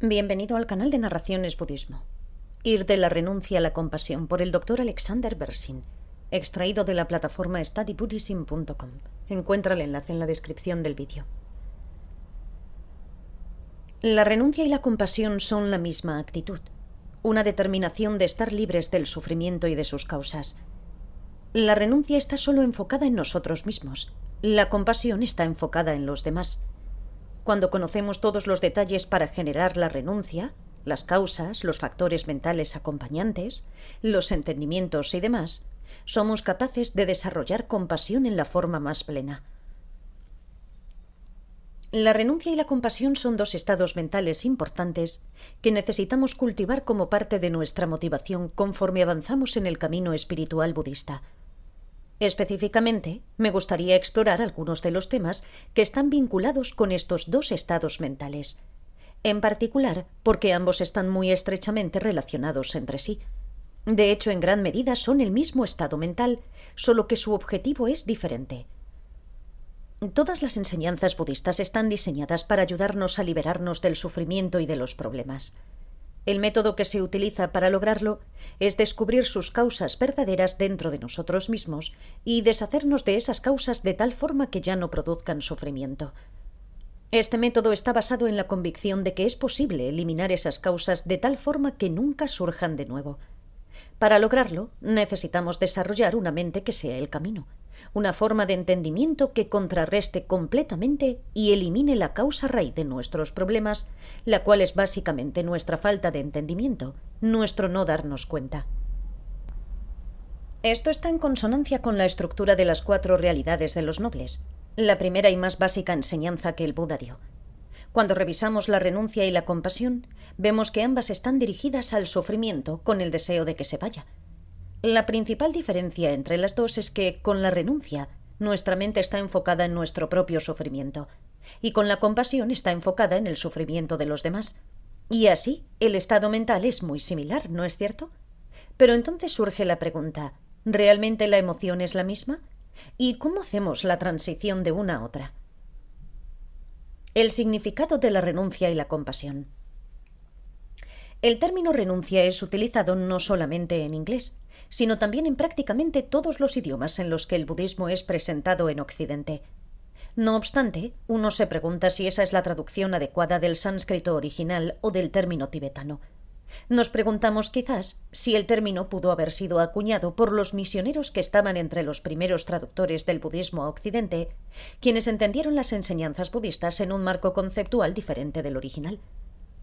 Bienvenido al canal de Narraciones Budismo. Ir de la renuncia a la compasión por el Dr. Alexander Berzin, extraído de la plataforma studybuddhism.com. Encuentra el enlace en la descripción del vídeo. La renuncia y la compasión son la misma actitud, una determinación de estar libres del sufrimiento y de sus causas. La renuncia está solo enfocada en nosotros mismos, la compasión está enfocada en los demás. Cuando conocemos todos los detalles para generar la renuncia, las causas, los factores mentales acompañantes, los entendimientos y demás, somos capaces de desarrollar compasión en la forma más plena. La renuncia y la compasión son dos estados mentales importantes que necesitamos cultivar como parte de nuestra motivación conforme avanzamos en el camino espiritual budista. Específicamente, me gustaría explorar algunos de los temas que están vinculados con estos dos estados mentales, en particular porque ambos están muy estrechamente relacionados entre sí. De hecho, en gran medida son el mismo estado mental, solo que su objetivo es diferente. Todas las enseñanzas budistas están diseñadas para ayudarnos a liberarnos del sufrimiento y de los problemas. El método que se utiliza para lograrlo es descubrir sus causas verdaderas dentro de nosotros mismos y deshacernos de esas causas de tal forma que ya no produzcan sufrimiento. Este método está basado en la convicción de que es posible eliminar esas causas de tal forma que nunca surjan de nuevo. Para lograrlo, necesitamos desarrollar una mente que sea el camino, una forma de entendimiento que contrarreste completamente y elimine la causa raíz de nuestros problemas, la cual es básicamente nuestra falta de entendimiento, nuestro no darnos cuenta. Esto está en consonancia con la estructura de las 4 realidades de los nobles, la primera y más básica enseñanza que el Buda dio. Cuando revisamos la renuncia y la compasión, vemos que ambas están dirigidas al sufrimiento con el deseo de que se vaya. La principal diferencia entre las dos es que, con la renuncia, nuestra mente está enfocada en nuestro propio sufrimiento, y con la compasión está enfocada en el sufrimiento de los demás. Y así, el estado mental es muy similar, ¿no es cierto? Pero entonces surge la pregunta, ¿realmente la emoción es la misma? ¿Y cómo hacemos la transición de una a otra? El significado de la renuncia y la compasión. El término renuncia es utilizado no solamente en inglés, sino también en prácticamente todos los idiomas en los que el budismo es presentado en Occidente. No obstante, uno se pregunta si esa es la traducción adecuada del sánscrito original o del término tibetano. Nos preguntamos quizás si el término pudo haber sido acuñado por los misioneros que estaban entre los primeros traductores del budismo a Occidente, quienes entendieron las enseñanzas budistas en un marco conceptual diferente del original.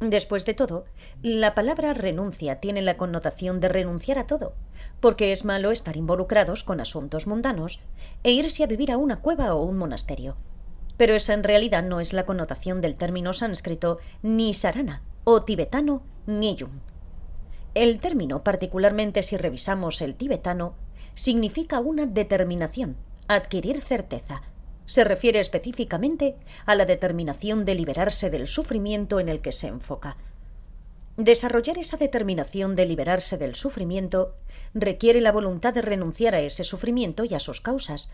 Después de todo, la palabra renuncia tiene la connotación de renunciar a todo, porque es malo estar involucrados con asuntos mundanos e irse a vivir a una cueva o un monasterio. Pero esa en realidad no es la connotación del término sánscrito ni sarana o tibetano Nyeyung. El término, particularmente si revisamos el tibetano, significa una determinación, adquirir certeza. Se refiere específicamente a la determinación de liberarse del sufrimiento en el que se enfoca. Desarrollar esa determinación de liberarse del sufrimiento requiere la voluntad de renunciar a ese sufrimiento y a sus causas.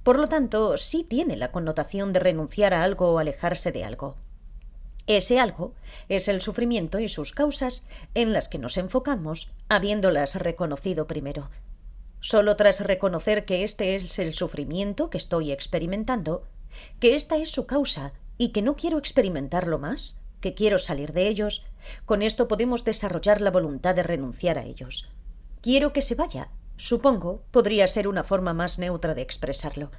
Por lo tanto, sí tiene la connotación de renunciar a algo o alejarse de algo. Ese algo es el sufrimiento y sus causas en las que nos enfocamos, habiéndolas reconocido primero. Solo tras reconocer que este es el sufrimiento que estoy experimentando, que esta es su causa y que no quiero experimentarlo más, que quiero salir de ellos, con esto podemos desarrollar la voluntad de renunciar a ellos. Quiero que se vaya, supongo, podría ser una forma más neutra de expresarlo.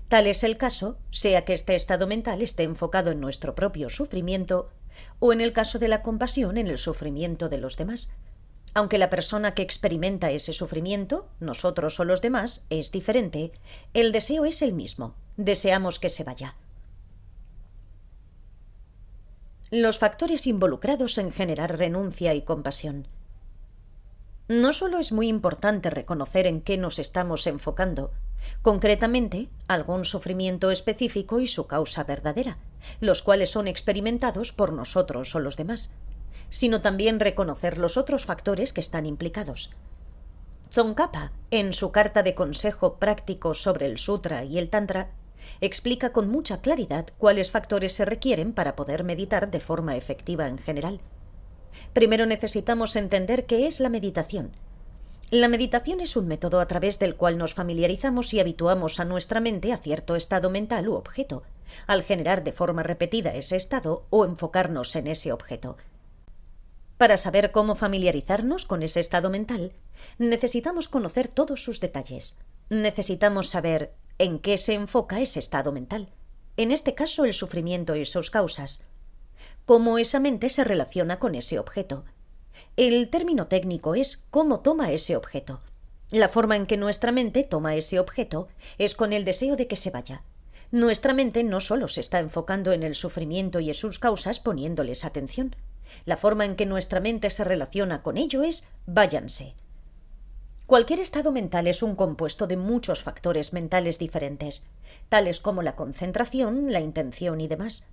Tal es el caso, sea que este estado mental esté enfocado en nuestro propio sufrimiento o en el caso de la compasión en el sufrimiento de los demás. Aunque la persona que experimenta ese sufrimiento, nosotros o los demás, es diferente, el deseo es el mismo. Deseamos que se vaya. Los factores involucrados en generar renuncia y compasión. No solo es muy importante reconocer en qué nos estamos enfocando, concretamente algún sufrimiento específico y su causa verdadera, los cuales son experimentados por nosotros o los demás, sino también reconocer los otros factores que están implicados. Tsongkhapa, en su carta de consejo práctico sobre el Sutra y el Tantra, Explica con mucha claridad cuáles factores se requieren para poder meditar de forma efectiva en general. Primero necesitamos entender qué es la meditación. La meditación es un método a través del cual nos familiarizamos y habituamos a nuestra mente a cierto estado mental u objeto, al generar de forma repetida ese estado o enfocarnos en ese objeto. Para saber cómo familiarizarnos con ese estado mental, necesitamos conocer todos sus detalles. Necesitamos saber en qué se enfoca ese estado mental, en este caso el sufrimiento y sus causas, cómo esa mente se relaciona con ese objeto. El término técnico es cómo toma ese objeto. La forma en que nuestra mente toma ese objeto es con el deseo de que se vaya. Nuestra mente no solo se está enfocando en el sufrimiento y en sus causas poniéndoles atención. La forma en que nuestra mente se relaciona con ello es váyanse. Cualquier estado mental es un compuesto de muchos factores mentales diferentes, tales como la concentración, la intención y demás.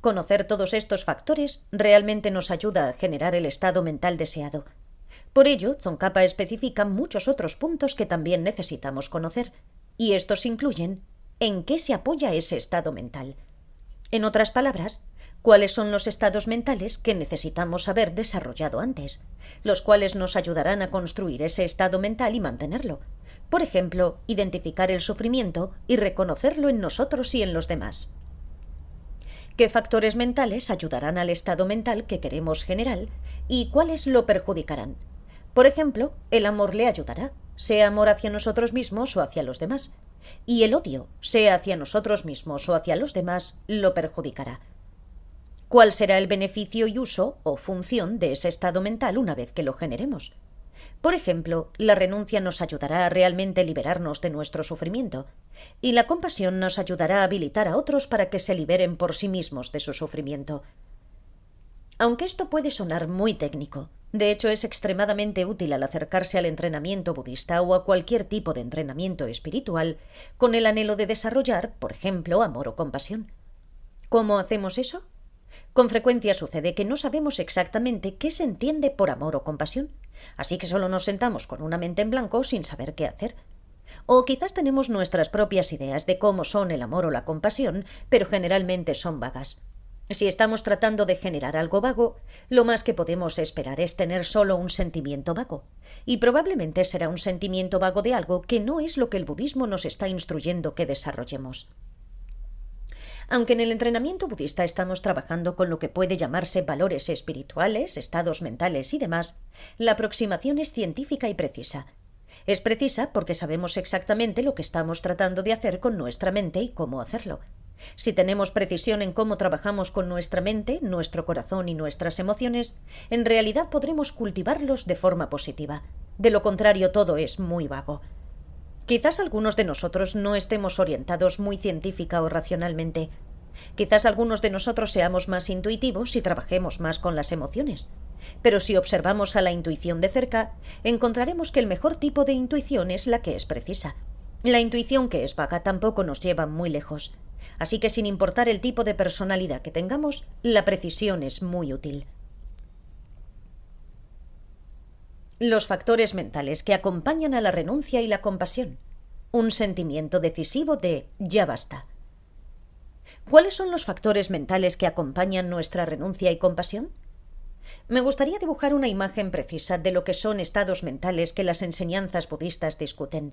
Conocer todos estos factores realmente nos ayuda a generar el estado mental deseado. Por ello, Tsongkhapa especifica muchos otros puntos que también necesitamos conocer, y estos incluyen en qué se apoya ese estado mental. En otras palabras, cuáles son los estados mentales que necesitamos haber desarrollado antes, los cuales nos ayudarán a construir ese estado mental y mantenerlo. Por ejemplo, identificar el sufrimiento y reconocerlo en nosotros y en los demás. ¿Qué factores mentales ayudarán al estado mental que queremos generar y cuáles lo perjudicarán? Por ejemplo, el amor le ayudará, sea amor hacia nosotros mismos o hacia los demás, y el odio, sea hacia nosotros mismos o hacia los demás, lo perjudicará. ¿Cuál será el beneficio y uso o función de ese estado mental una vez que lo generemos? Por ejemplo, la renuncia nos ayudará a realmente liberarnos de nuestro sufrimiento, y la compasión nos ayudará a habilitar a otros para que se liberen por sí mismos de su sufrimiento. Aunque esto puede sonar muy técnico, de hecho es extremadamente útil al acercarse al entrenamiento budista o a cualquier tipo de entrenamiento espiritual con el anhelo de desarrollar, por ejemplo, amor o compasión. ¿Cómo hacemos eso? Con frecuencia sucede que no sabemos exactamente qué se entiende por amor o compasión, así que solo nos sentamos con una mente en blanco sin saber qué hacer. O quizás tenemos nuestras propias ideas de cómo son el amor o la compasión, pero generalmente son vagas. Si estamos tratando de generar algo vago, lo más que podemos esperar es tener solo un sentimiento vago, y probablemente será un sentimiento vago de algo que no es lo que el budismo nos está instruyendo que desarrollemos. Aunque en el entrenamiento budista estamos trabajando con lo que puede llamarse valores espirituales, estados mentales y demás, la aproximación es científica y precisa. Es precisa porque sabemos exactamente lo que estamos tratando de hacer con nuestra mente y cómo hacerlo. Si tenemos precisión en cómo trabajamos con nuestra mente, nuestro corazón y nuestras emociones, en realidad podremos cultivarlos de forma positiva. De lo contrario, todo es muy vago. Quizás algunos de nosotros no estemos orientados muy científica o racionalmente. Quizás algunos de nosotros seamos más intuitivos y trabajemos más con las emociones. Pero si observamos a la intuición de cerca, encontraremos que el mejor tipo de intuición es la que es precisa. La intuición que es vaga tampoco nos lleva muy lejos. Así que sin importar el tipo de personalidad que tengamos, la precisión es muy útil. Los factores mentales que acompañan a la renuncia y la compasión. Un sentimiento decisivo de ya basta. ¿Cuáles son los factores mentales que acompañan nuestra renuncia y compasión? Me gustaría dibujar una imagen precisa de lo que son estados mentales que las enseñanzas budistas discuten.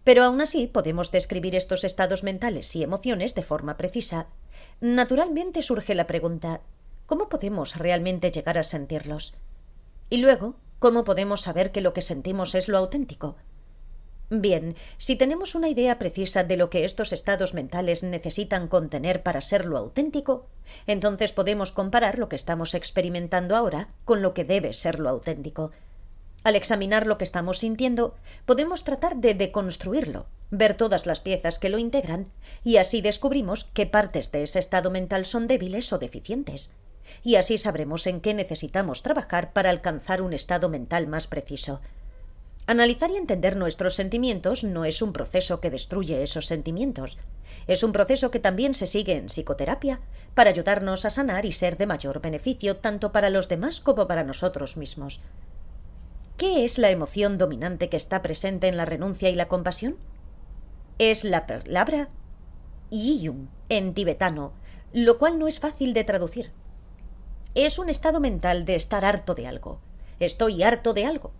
Pero aún así podemos describir estos estados mentales y emociones de forma precisa. Naturalmente surge la pregunta, ¿cómo podemos realmente llegar a sentirlos? Y luego, ¿cómo podemos saber que lo que sentimos es lo auténtico? Bien, si tenemos una idea precisa de lo que estos estados mentales necesitan contener para ser lo auténtico, entonces podemos comparar lo que estamos experimentando ahora con lo que debe ser lo auténtico. Al examinar lo que estamos sintiendo, podemos tratar de deconstruirlo, ver todas las piezas que lo integran, y así descubrimos qué partes de ese estado mental son débiles o deficientes. Y así sabremos en qué necesitamos trabajar para alcanzar un estado mental más preciso. Analizar y entender nuestros sentimientos no es un proceso que destruye esos sentimientos. Es un proceso que también se sigue en psicoterapia para ayudarnos a sanar y ser de mayor beneficio tanto para los demás como para nosotros mismos. ¿Qué es la emoción dominante que está presente en la renuncia y la compasión? ¿Es la palabra Yiyun en tibetano, lo cual no es fácil de traducir. Es un estado mental de estar harto de algo. Estoy harto de algo.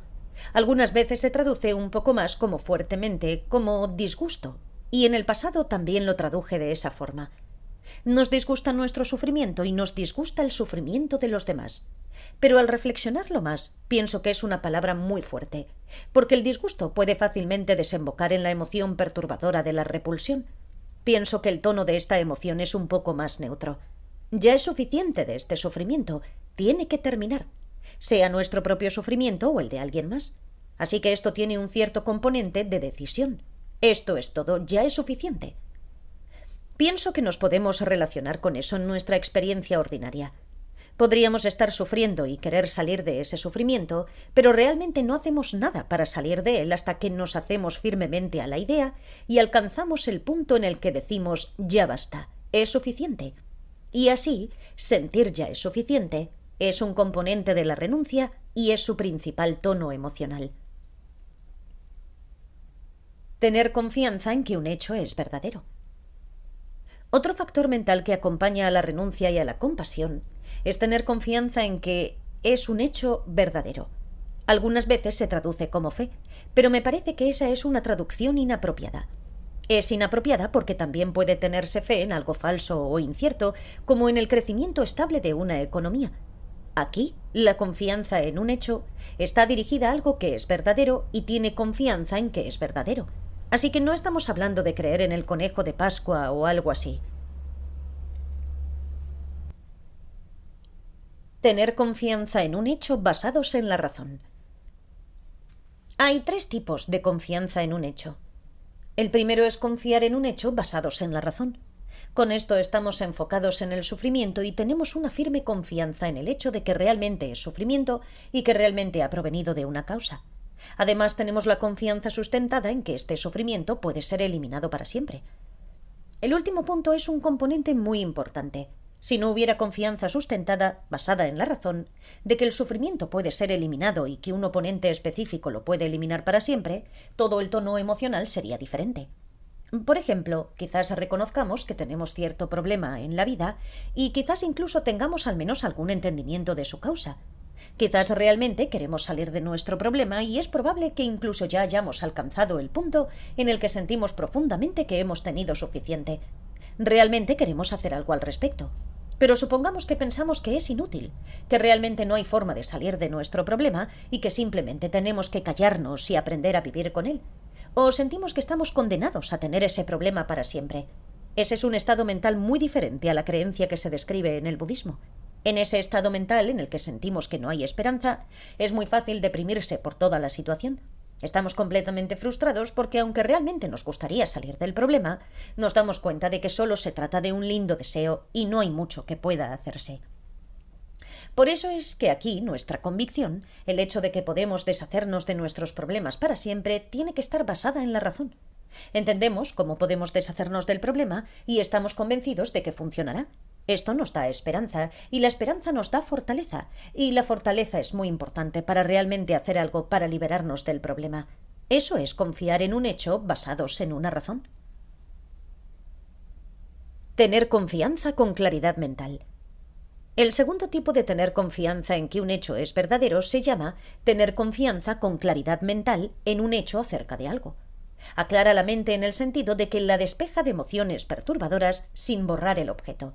Algunas veces se traduce un poco más como fuertemente, como disgusto, y en el pasado también lo traduje de esa forma. Nos disgusta nuestro sufrimiento y nos disgusta el sufrimiento de los demás. Pero al reflexionarlo más, pienso que es una palabra muy fuerte, porque el disgusto puede fácilmente desembocar en la emoción perturbadora de la repulsión. Pienso que el tono de esta emoción es un poco más neutro. Ya es suficiente de este sufrimiento, tiene que terminar, sea nuestro propio sufrimiento o el de alguien más. Así que esto tiene un cierto componente de decisión. Esto es todo, ya es suficiente. Pienso que nos podemos relacionar con eso en nuestra experiencia ordinaria. Podríamos estar sufriendo y querer salir de ese sufrimiento, pero realmente no hacemos nada para salir de él hasta que nos hacemos firmemente a la idea y alcanzamos el punto en el que decimos ya basta, es suficiente. Y así, sentir ya es suficiente es un componente de la renuncia y es su principal tono emocional. Tener confianza en que un hecho es verdadero. Otro factor mental que acompaña a la renuncia y a la compasión es tener confianza en que es un hecho verdadero. Algunas veces se traduce como fe, pero me parece que esa es una traducción inapropiada. Es inapropiada porque también puede tenerse fe en algo falso o incierto, como en el crecimiento estable de una economía. Aquí, la confianza en un hecho está dirigida a algo que es verdadero y tiene confianza en que es verdadero. Así que no estamos hablando de creer en el conejo de Pascua o algo así. Tener confianza en un hecho basados en la razón. Hay 3 tipos de confianza en un hecho. El primero es confiar en un hecho basados en la razón. Con esto estamos enfocados en el sufrimiento y tenemos una firme confianza en el hecho de que realmente es sufrimiento y que realmente ha provenido de una causa. Además, tenemos la confianza sustentada en que este sufrimiento puede ser eliminado para siempre. El último punto es un componente muy importante. Si no hubiera confianza sustentada, basada en la razón, de que el sufrimiento puede ser eliminado y que un oponente específico lo puede eliminar para siempre, todo el tono emocional sería diferente. Por ejemplo, quizás reconozcamos que tenemos cierto problema en la vida y quizás incluso tengamos al menos algún entendimiento de su causa. Quizás realmente queremos salir de nuestro problema y es probable que incluso ya hayamos alcanzado el punto en el que sentimos profundamente que hemos tenido suficiente. Realmente queremos hacer algo al respecto. Pero supongamos que pensamos que es inútil, que realmente no hay forma de salir de nuestro problema y que simplemente tenemos que callarnos y aprender a vivir con él. O sentimos que estamos condenados a tener ese problema para siempre. Ese es un estado mental muy diferente a la creencia que se describe en el budismo. En ese estado mental en el que sentimos que no hay esperanza, es muy fácil deprimirse por toda la situación. Estamos completamente frustrados porque, aunque realmente nos gustaría salir del problema, nos damos cuenta de que solo se trata de un lindo deseo y no hay mucho que pueda hacerse. Por eso es que aquí nuestra convicción, el hecho de que podemos deshacernos de nuestros problemas para siempre, tiene que estar basada en la razón. Entendemos cómo podemos deshacernos del problema y estamos convencidos de que funcionará. Esto nos da esperanza, y la esperanza nos da fortaleza, y la fortaleza es muy importante para realmente hacer algo para liberarnos del problema. Eso es confiar en un hecho basados en una razón. Tener confianza con claridad mental. El segundo tipo de tener confianza en que un hecho es verdadero se llama tener confianza con claridad mental en un hecho acerca de algo. Aclara la mente en el sentido de que la despeja de emociones perturbadoras sin borrar el objeto.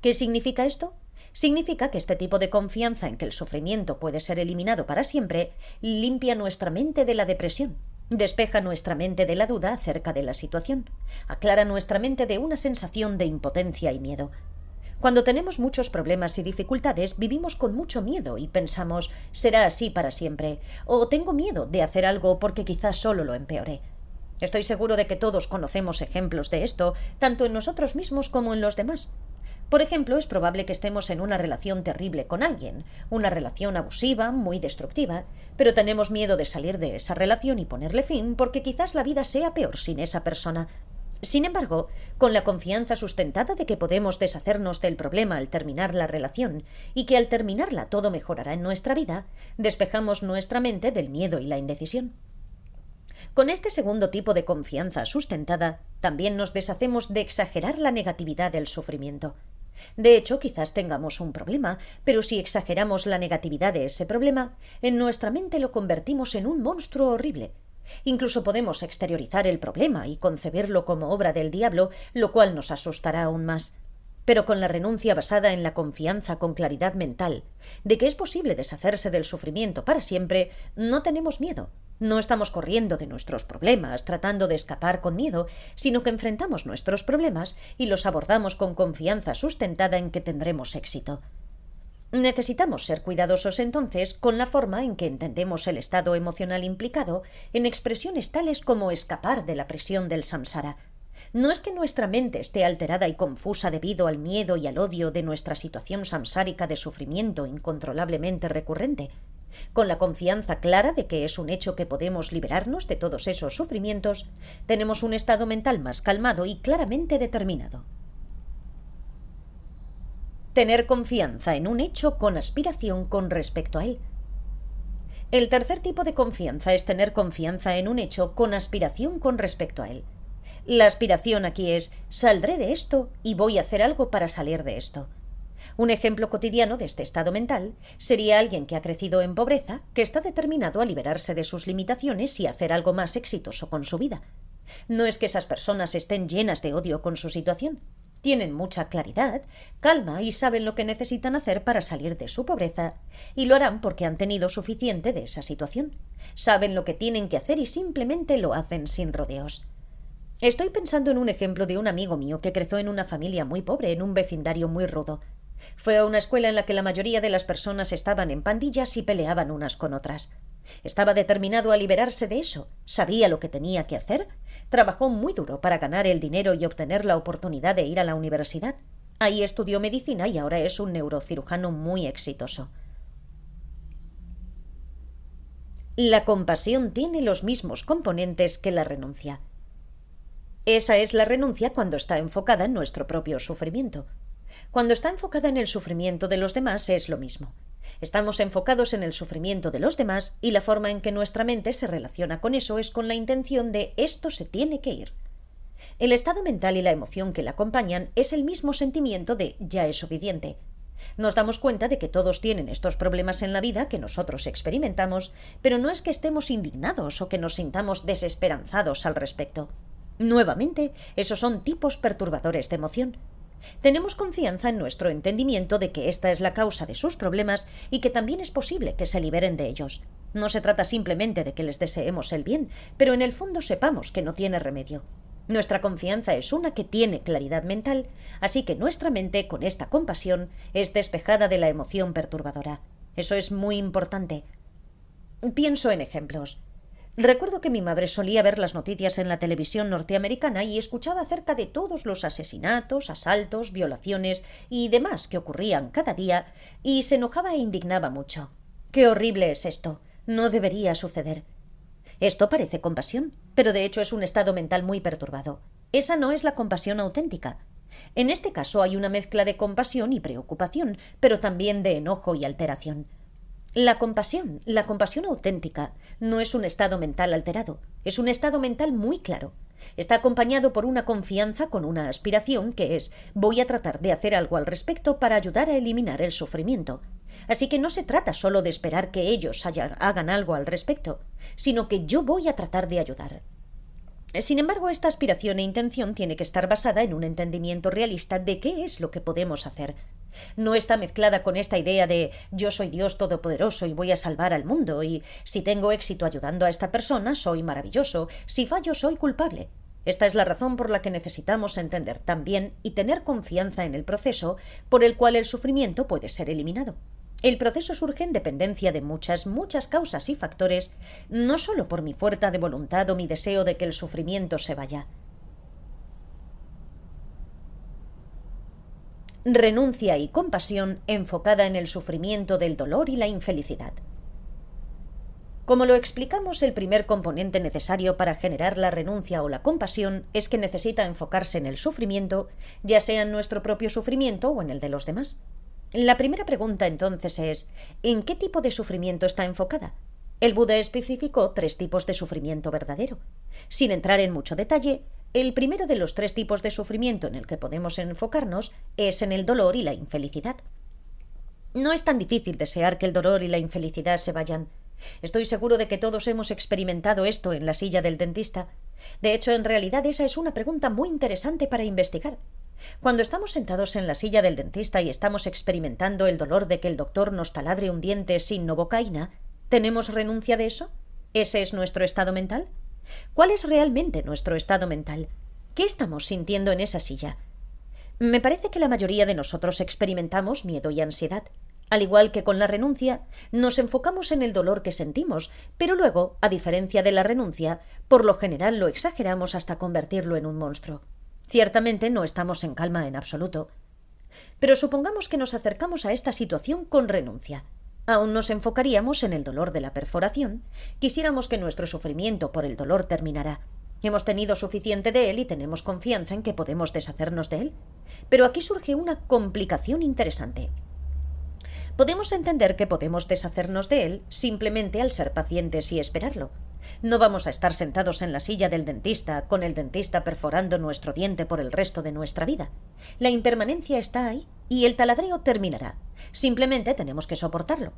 ¿Qué significa esto? Significa que este tipo de confianza en que el sufrimiento puede ser eliminado para siempre limpia nuestra mente de la depresión, despeja nuestra mente de la duda acerca de la situación, aclara nuestra mente de una sensación de impotencia y miedo. Cuando tenemos muchos problemas y dificultades, vivimos con mucho miedo y pensamos, será así para siempre, o tengo miedo de hacer algo porque quizás solo lo empeore. Estoy seguro de que todos conocemos ejemplos de esto, tanto en nosotros mismos como en los demás. Por ejemplo, es probable que estemos en una relación terrible con alguien, una relación abusiva, muy destructiva, pero tenemos miedo de salir de esa relación y ponerle fin porque quizás la vida sea peor sin esa persona. Sin embargo, con la confianza sustentada de que podemos deshacernos del problema al terminar la relación y que al terminarla todo mejorará en nuestra vida, despejamos nuestra mente del miedo y la indecisión. Con este segundo tipo de confianza sustentada, también nos deshacemos de exagerar la negatividad del sufrimiento. De hecho, quizás tengamos un problema, pero si exageramos la negatividad de ese problema, en nuestra mente lo convertimos en un monstruo horrible. Incluso podemos exteriorizar el problema y concebirlo como obra del diablo, lo cual nos asustará aún más. Pero con la renuncia basada en la confianza con claridad mental de que es posible deshacerse del sufrimiento para siempre, no tenemos miedo. No estamos corriendo de nuestros problemas, tratando de escapar con miedo, sino que enfrentamos nuestros problemas y los abordamos con confianza sustentada en que tendremos éxito. Necesitamos ser cuidadosos entonces con la forma en que entendemos el estado emocional implicado en expresiones tales como escapar de la presión del samsara. No es que nuestra mente esté alterada y confusa debido al miedo y al odio de nuestra situación samsárica de sufrimiento incontrolablemente recurrente. Con la confianza clara de que es un hecho que podemos liberarnos de todos esos sufrimientos, tenemos un estado mental más calmado y claramente determinado. Tener confianza en un hecho con aspiración con respecto a él. El tercer tipo de confianza es tener confianza en un hecho con aspiración con respecto a él. La aspiración aquí es: saldré de esto y voy a hacer algo para salir de esto. Un ejemplo cotidiano de este estado mental sería alguien que ha crecido en pobreza, que está determinado a liberarse de sus limitaciones y hacer algo más exitoso con su vida. No es que esas personas estén llenas de odio con su situación. Tienen mucha claridad, calma y saben lo que necesitan hacer para salir de su pobreza, y lo harán porque han tenido suficiente de esa situación. Saben lo que tienen que hacer y simplemente lo hacen sin rodeos. Estoy pensando en un ejemplo de un amigo mío que creció en una familia muy pobre, en un vecindario muy rudo. Fue a una escuela en la que la mayoría de las personas estaban en pandillas y peleaban unas con otras. Estaba determinado a liberarse de eso, sabía lo que tenía que hacer, trabajó muy duro para ganar el dinero y obtener la oportunidad de ir a la universidad. Ahí estudió medicina y ahora es un neurocirujano muy exitoso. La compasión tiene los mismos componentes que la renuncia. Esa es la renuncia cuando está enfocada en nuestro propio sufrimiento. Cuando está enfocada en el sufrimiento de los demás es lo mismo. Estamos enfocados en el sufrimiento de los demás y la forma en que nuestra mente se relaciona con eso es con la intención de esto se tiene que ir. El estado mental y la emoción que la acompañan es el mismo sentimiento de ya es suficiente. Nos damos cuenta de que todos tienen estos problemas en la vida que nosotros experimentamos, pero no es que estemos indignados o que nos sintamos desesperanzados al respecto. Nuevamente, esos son tipos perturbadores de emoción. Tenemos confianza en nuestro entendimiento de que esta es la causa de sus problemas y que también es posible que se liberen de ellos. No se trata simplemente de que les deseemos el bien, pero en el fondo sepamos que no tiene remedio. Nuestra confianza es una que tiene claridad mental, así que nuestra mente, con esta compasión, es despejada de la emoción perturbadora. Eso es muy importante. Pienso en ejemplos. Recuerdo que mi madre solía ver las noticias en la televisión norteamericana y escuchaba acerca de todos los asesinatos, asaltos, violaciones y demás que ocurrían cada día, y se enojaba e indignaba mucho. ¡Qué horrible es esto! No debería suceder. Esto parece compasión, pero de hecho es un estado mental muy perturbado. Esa no es la compasión auténtica. En este caso hay una mezcla de compasión y preocupación, pero también de enojo y alteración. La compasión auténtica, no es un estado mental alterado, es un estado mental muy claro. Está acompañado por una confianza con una aspiración que es: voy a tratar de hacer algo al respecto para ayudar a eliminar el sufrimiento. Así que no se trata solo de esperar que ellos hagan algo al respecto, sino que yo voy a tratar de ayudar. Sin embargo, esta aspiración e intención tiene que estar basada en un entendimiento realista de qué es lo que podemos hacer. No está mezclada con esta idea de yo soy Dios todopoderoso y voy a salvar al mundo, y si tengo éxito ayudando a esta persona soy maravilloso, si fallo soy culpable. Esta es la razón por la que necesitamos entender también y tener confianza en el proceso por el cual el sufrimiento puede ser eliminado. El proceso surge en dependencia de muchas causas y factores, no solo por mi fuerza de voluntad o mi deseo de que el sufrimiento se vaya. Renuncia y compasión enfocada en el sufrimiento del dolor y la infelicidad. Como lo explicamos, el primer componente necesario para generar la renuncia o la compasión es que necesita enfocarse en el sufrimiento, ya sea en nuestro propio sufrimiento o en el de los demás. La primera pregunta entonces es: ¿en qué tipo de sufrimiento está enfocada? El Buda especificó 3 tipos de sufrimiento verdadero. Sin entrar en mucho detalle, el primero de los 3 tipos de sufrimiento en el que podemos enfocarnos es en el dolor y la infelicidad. No es tan difícil desear que el dolor y la infelicidad se vayan. Estoy seguro de que todos hemos experimentado esto en la silla del dentista. De hecho, en realidad esa es una pregunta muy interesante para investigar. Cuando estamos sentados en la silla del dentista y estamos experimentando el dolor de que el doctor nos taladre un diente sin novocaína, ¿tenemos renuncia de eso? ¿Ese es nuestro estado mental? ¿Cuál es realmente nuestro estado mental? ¿Qué estamos sintiendo en esa silla? Me parece que la mayoría de nosotros experimentamos miedo y ansiedad. Al igual que con la renuncia, nos enfocamos en el dolor que sentimos, pero luego, a diferencia de la renuncia, por lo general lo exageramos hasta convertirlo en un monstruo. Ciertamente no estamos en calma en absoluto. Pero supongamos que nos acercamos a esta situación con renuncia. Aún nos enfocaríamos en el dolor de la perforación. Quisiéramos que nuestro sufrimiento por el dolor terminara. Hemos tenido suficiente de él y tenemos confianza en que podemos deshacernos de él. Pero aquí surge una complicación interesante. Podemos entender que podemos deshacernos de él simplemente al ser pacientes y esperarlo. No vamos a estar sentados en la silla del dentista, con el dentista perforando nuestro diente por el resto de nuestra vida. La impermanencia está ahí y el taladreo terminará. Simplemente tenemos que soportarlo.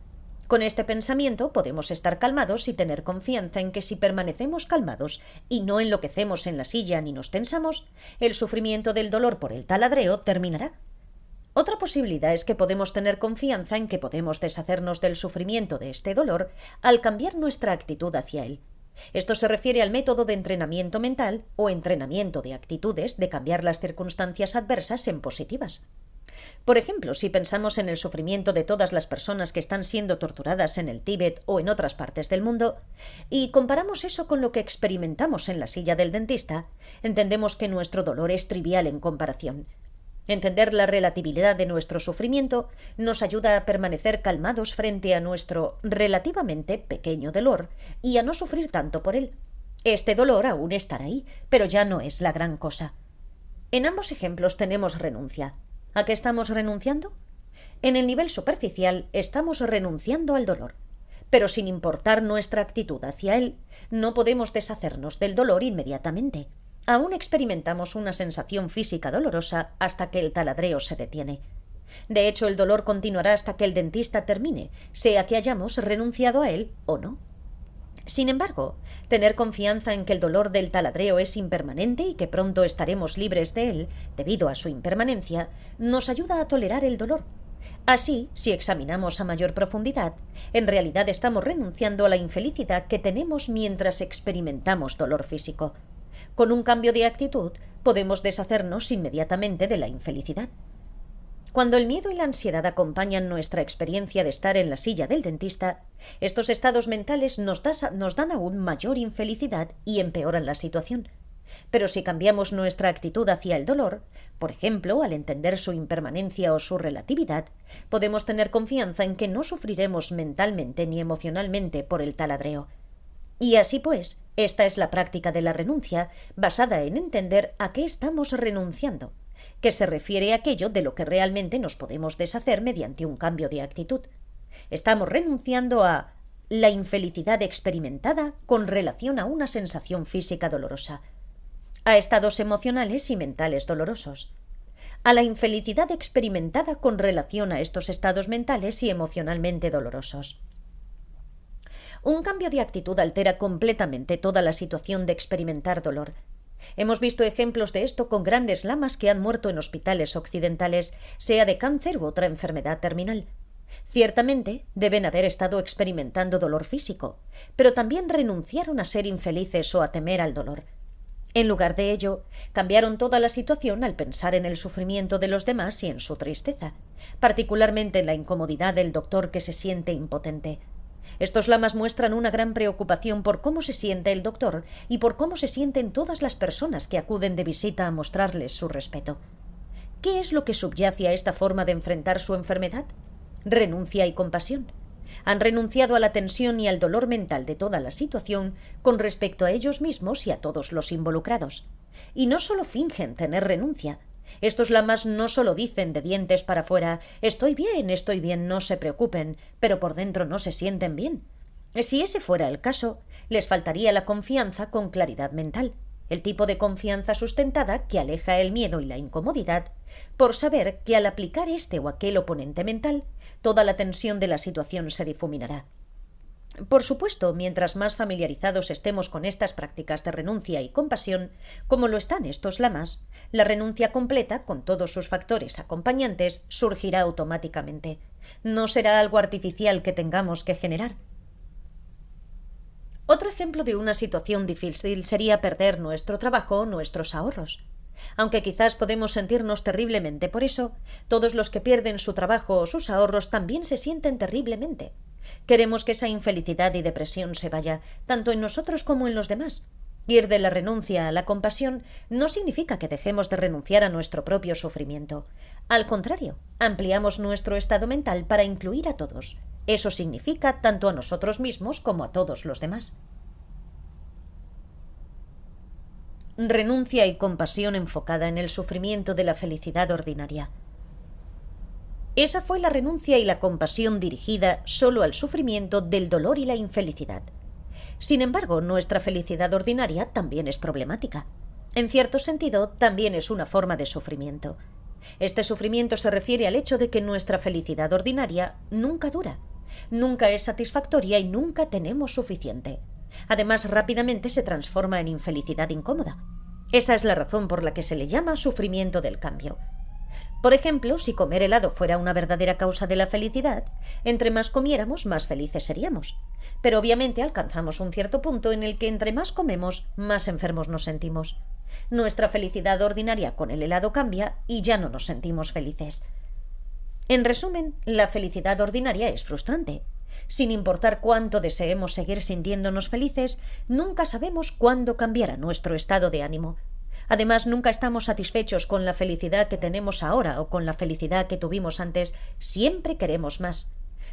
Con este pensamiento podemos estar calmados y tener confianza en que si permanecemos calmados y no enloquecemos en la silla ni nos tensamos, el sufrimiento del dolor por el taladreo terminará. Otra posibilidad es que podemos tener confianza en que podemos deshacernos del sufrimiento de este dolor al cambiar nuestra actitud hacia él. Esto se refiere al método de entrenamiento mental o entrenamiento de actitudes de cambiar las circunstancias adversas en positivas. Por ejemplo, si pensamos en el sufrimiento de todas las personas que están siendo torturadas en el Tíbet o en otras partes del mundo, y comparamos eso con lo que experimentamos en la silla del dentista, entendemos que nuestro dolor es trivial en comparación. Entender la relatividad de nuestro sufrimiento nos ayuda a permanecer calmados frente a nuestro relativamente pequeño dolor y a no sufrir tanto por él. Este dolor aún estará ahí, pero ya no es la gran cosa. En ambos ejemplos tenemos renuncia. ¿A qué estamos renunciando? En el nivel superficial estamos renunciando al dolor, pero sin importar nuestra actitud hacia él, no podemos deshacernos del dolor inmediatamente. Aún experimentamos una sensación física dolorosa hasta que el taladreo se detiene. De hecho, el dolor continuará hasta que el dentista termine, sea que hayamos renunciado a él o no. Sin embargo, tener confianza en que el dolor del taladreo es impermanente y que pronto estaremos libres de él, debido a su impermanencia, nos ayuda a tolerar el dolor. Así, si examinamos a mayor profundidad, en realidad estamos renunciando a la infelicidad que tenemos mientras experimentamos dolor físico. Con un cambio de actitud, podemos deshacernos inmediatamente de la infelicidad. Cuando el miedo y la ansiedad acompañan nuestra experiencia de estar en la silla del dentista, estos estados mentales nos dan aún mayor infelicidad y empeoran la situación. Pero si cambiamos nuestra actitud hacia el dolor, por ejemplo, al entender su impermanencia o su relatividad, podemos tener confianza en que no sufriremos mentalmente ni emocionalmente por el taladreo. Y así pues, esta es la práctica de la renuncia, basada en entender a qué estamos renunciando, que se refiere a aquello de lo que realmente nos podemos deshacer mediante un cambio de actitud. Estamos renunciando a la infelicidad experimentada con relación a una sensación física dolorosa, a estados emocionales y mentales dolorosos, a la infelicidad experimentada con relación a estos estados mentales y emocionalmente dolorosos. Un cambio de actitud altera completamente toda la situación de experimentar dolor. Hemos visto ejemplos de esto con grandes lamas que han muerto en hospitales occidentales, sea de cáncer u otra enfermedad terminal. Ciertamente deben haber estado experimentando dolor físico, pero también renunciaron a ser infelices o a temer al dolor. En lugar de ello, cambiaron toda la situación al pensar en el sufrimiento de los demás y en su tristeza, particularmente en la incomodidad del doctor que se siente impotente. Estos lamas muestran una gran preocupación por cómo se siente el doctor y por cómo se sienten todas las personas que acuden de visita a mostrarles su respeto. ¿Qué es lo que subyace a esta forma de enfrentar su enfermedad? Renuncia y compasión. Han renunciado a la tensión y al dolor mental de toda la situación con respecto a ellos mismos y a todos los involucrados. Y no solo fingen tener renuncia. Estos lamas no solo dicen de dientes para afuera «estoy bien, no se preocupen», pero por dentro no se sienten bien. Si ese fuera el caso, les faltaría la confianza con claridad mental, el tipo de confianza sustentada que aleja el miedo y la incomodidad, por saber que al aplicar este o aquel oponente mental, toda la tensión de la situación se difuminará. Por supuesto, mientras más familiarizados estemos con estas prácticas de renuncia y compasión, como lo están estos lamas, la renuncia completa, con todos sus factores acompañantes, surgirá automáticamente. No será algo artificial que tengamos que generar. Otro ejemplo de una situación difícil sería perder nuestro trabajo o nuestros ahorros. Aunque quizás podemos sentirnos terriblemente por eso, todos los que pierden su trabajo o sus ahorros también se sienten terriblemente. Queremos que esa infelicidad y depresión se vaya, tanto en nosotros como en los demás. Ir de la renuncia a la compasión no significa que dejemos de renunciar a nuestro propio sufrimiento. Al contrario, ampliamos nuestro estado mental para incluir a todos. Eso significa tanto a nosotros mismos como a todos los demás. Renuncia y compasión enfocada en el sufrimiento de la felicidad ordinaria. Esa fue la renuncia y la compasión dirigida solo al sufrimiento del dolor y la infelicidad. Sin embargo, nuestra felicidad ordinaria también es problemática. En cierto sentido, también es una forma de sufrimiento. Este sufrimiento se refiere al hecho de que nuestra felicidad ordinaria nunca dura, nunca es satisfactoria y nunca tenemos suficiente. Además, rápidamente se transforma en infelicidad incómoda. Esa es la razón por la que se le llama sufrimiento del cambio. Por ejemplo, si comer helado fuera una verdadera causa de la felicidad, entre más comiéramos, más felices seríamos. Pero obviamente alcanzamos un cierto punto en el que entre más comemos, más enfermos nos sentimos. Nuestra felicidad ordinaria con el helado cambia y ya no nos sentimos felices. En resumen, la felicidad ordinaria es frustrante. Sin importar cuánto deseemos seguir sintiéndonos felices, nunca sabemos cuándo cambiará nuestro estado de ánimo. Además, nunca estamos satisfechos con la felicidad que tenemos ahora o con la felicidad que tuvimos antes. Siempre queremos más.